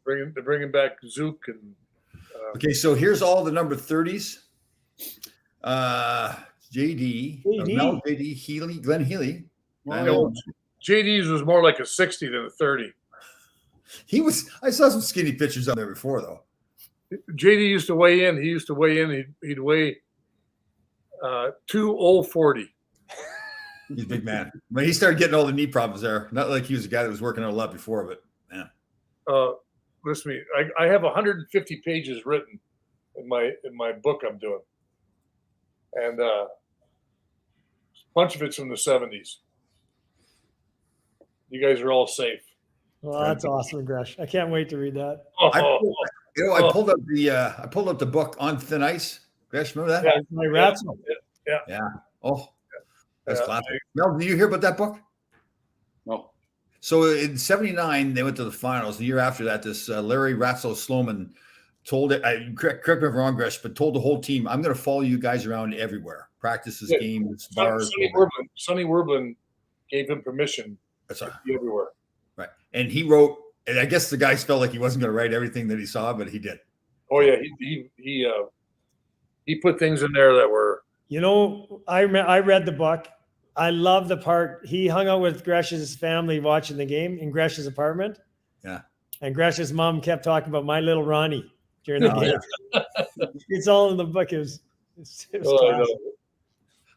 S3: They're bringing back Zook and
S1: Okay, so here's all the number 30s. JD, Mel, JD, Healy, Glenn Healy.
S2: Well,
S3: JD's was more like a 60 than a 30.
S1: I saw some skinny pictures on there before, though.
S3: JD used to weigh in. He used to weigh in. He'd weigh 240.
S1: He's a big man. When he started getting all the knee problems there, not like he was a guy that was working out a lot before, but man.
S3: Listen to me. I have 150 pages written in my book I'm doing, and a bunch of it's from the 70s. You guys are all safe.
S4: Well, that's awesome, Gresh. I can't wait to read that.
S1: I pulled up the book On Thin Ice. Gresh, remember that?
S3: Yeah.
S4: My rats.
S1: Yeah. Oh, that's
S3: Yeah.
S1: classic. Mel, did you hear about that book?
S2: no.
S1: So in '79, they went to the finals. The year after that, this Larry Ratzel Sloman told it. Correct me if I'm wrong, Gresh, but told the whole team, "I'm going to follow you guys around everywhere, practices,
S3: Yeah.
S1: games, bars."
S3: Sonny Werblin gave him permission
S1: That's
S3: to
S1: right.
S3: be everywhere.
S1: Right. And he wrote. And I guess the guys felt like he wasn't going to write everything that he saw, but he did.
S3: Oh yeah, he put things in there that were.
S4: You know, I read the book. I love the part he hung out with Gresh's family watching the game in Gresh's apartment.
S1: Yeah.
S4: And Gresh's mom kept talking about my little Ronnie during the
S3: Oh,
S4: game. It's all in the book. It was
S3: I
S4: classic.
S3: know.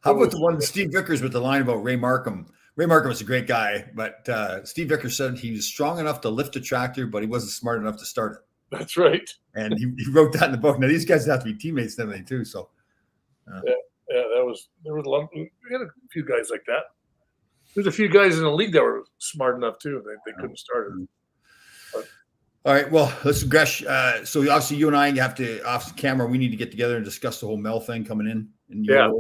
S1: How about the one with Steve Vickers with the line about Ray Markham? Ray Markham was a great guy, but Steve Vickers said he was strong enough to lift a tractor, but he wasn't smart enough to start it.
S3: That's right.
S1: And he wrote that in the book. Now these guys have to be teammates and everything too. So
S3: Yeah, there was a lot. We had a few guys like that. There's a few guys in the league that were smart enough too. They couldn't start it.
S1: all right, well, listen, Gresh. So obviously you and I have to off camera. We need to get together and discuss the whole Mel thing coming in. And
S3: Yeah.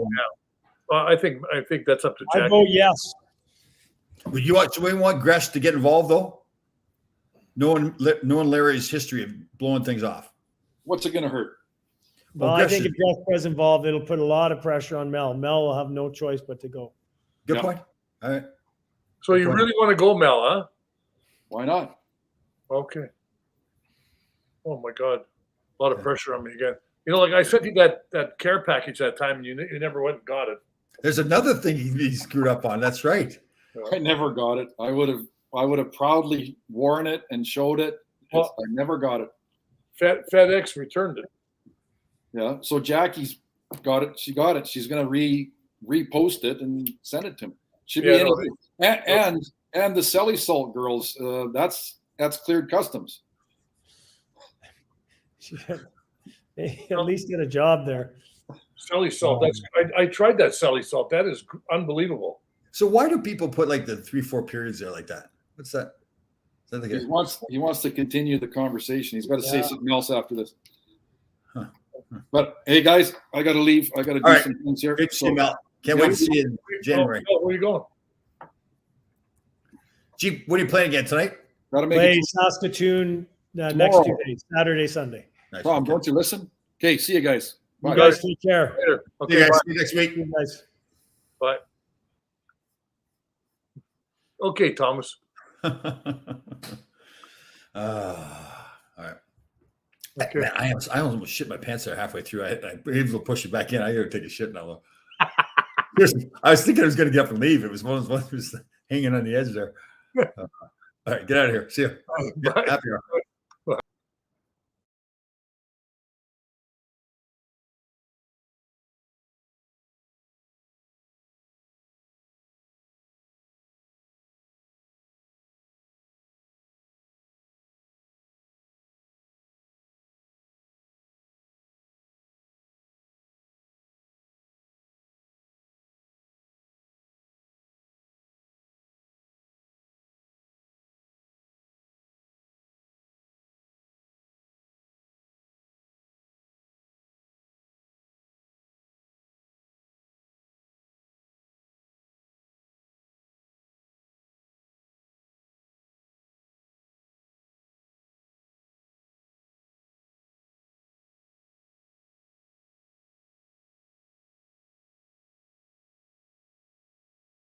S3: I think that's up to
S4: I
S3: Jack.
S4: vote yes.
S1: Would you want? Do we want Gresh to get involved though? Knowing Larry's history of blowing things off.
S2: What's it going to hurt?
S4: Well,
S1: Well,
S4: I
S1: Gresh
S4: think
S1: is-
S4: if Gresh was involved, it'll put a lot of pressure on Mel. Mel will have no choice but to go.
S1: Good
S2: Yeah.
S1: point. All right.
S3: So you really want to go, Mel? Huh?
S2: Why not?
S3: Okay. Oh my God, a lot of pressure on me again. You know, like I sent you that care package that time, and you never went and got it.
S1: There's another thing he screwed up on. That's right.
S2: I never got it. I would have proudly worn it and showed it.
S3: Well-
S2: I never got it.
S3: FedEx returned it.
S2: Yeah. So Jackie's got it. She got it. She's going to repost it and send it to me. Should be
S3: Yeah, no,
S2: anything. And the Selly Salt girls, that's cleared customs.
S4: They at least get a job there.
S3: Selly salt. I tried that Selly salt. That is unbelievable.
S1: So why do people put like the 3-4 periods there like that? What's that? Is that like
S2: He wants to continue the conversation. He's got to say
S4: Yeah.
S2: something else after this.
S1: Huh.
S2: But hey, guys, I got to leave. I got to do
S1: All right.
S2: some things here.
S1: Great to see you, Mel. Can't wait to see you in January.
S3: Where are you going?
S1: Jeep, what are you playing again tonight?
S2: Gotta make
S4: Play
S2: it.
S4: Saskatoon next
S2: Tomorrow.
S4: 2 days, Saturday, Sunday.
S1: Nice.
S2: Tom,
S1: Okay.
S2: don't you listen? Okay, see you guys.
S4: You
S2: Bye.
S4: guys take care.
S3: Later.
S1: See
S3: Okay,
S1: you guys.
S3: bye.
S1: See you next week.
S4: See you guys.
S3: Bye. Okay, Thomas.
S1: All right.
S3: Okay.
S1: Man, I almost shit my pants there halfway through. I able to push it back in. I got to take a shit now. Though. Seriously, I was thinking I was going to get up and leave. It was one of those ones hanging on the edge there. All right, get out of here. See you.
S3: Bye.
S1: Happy hour.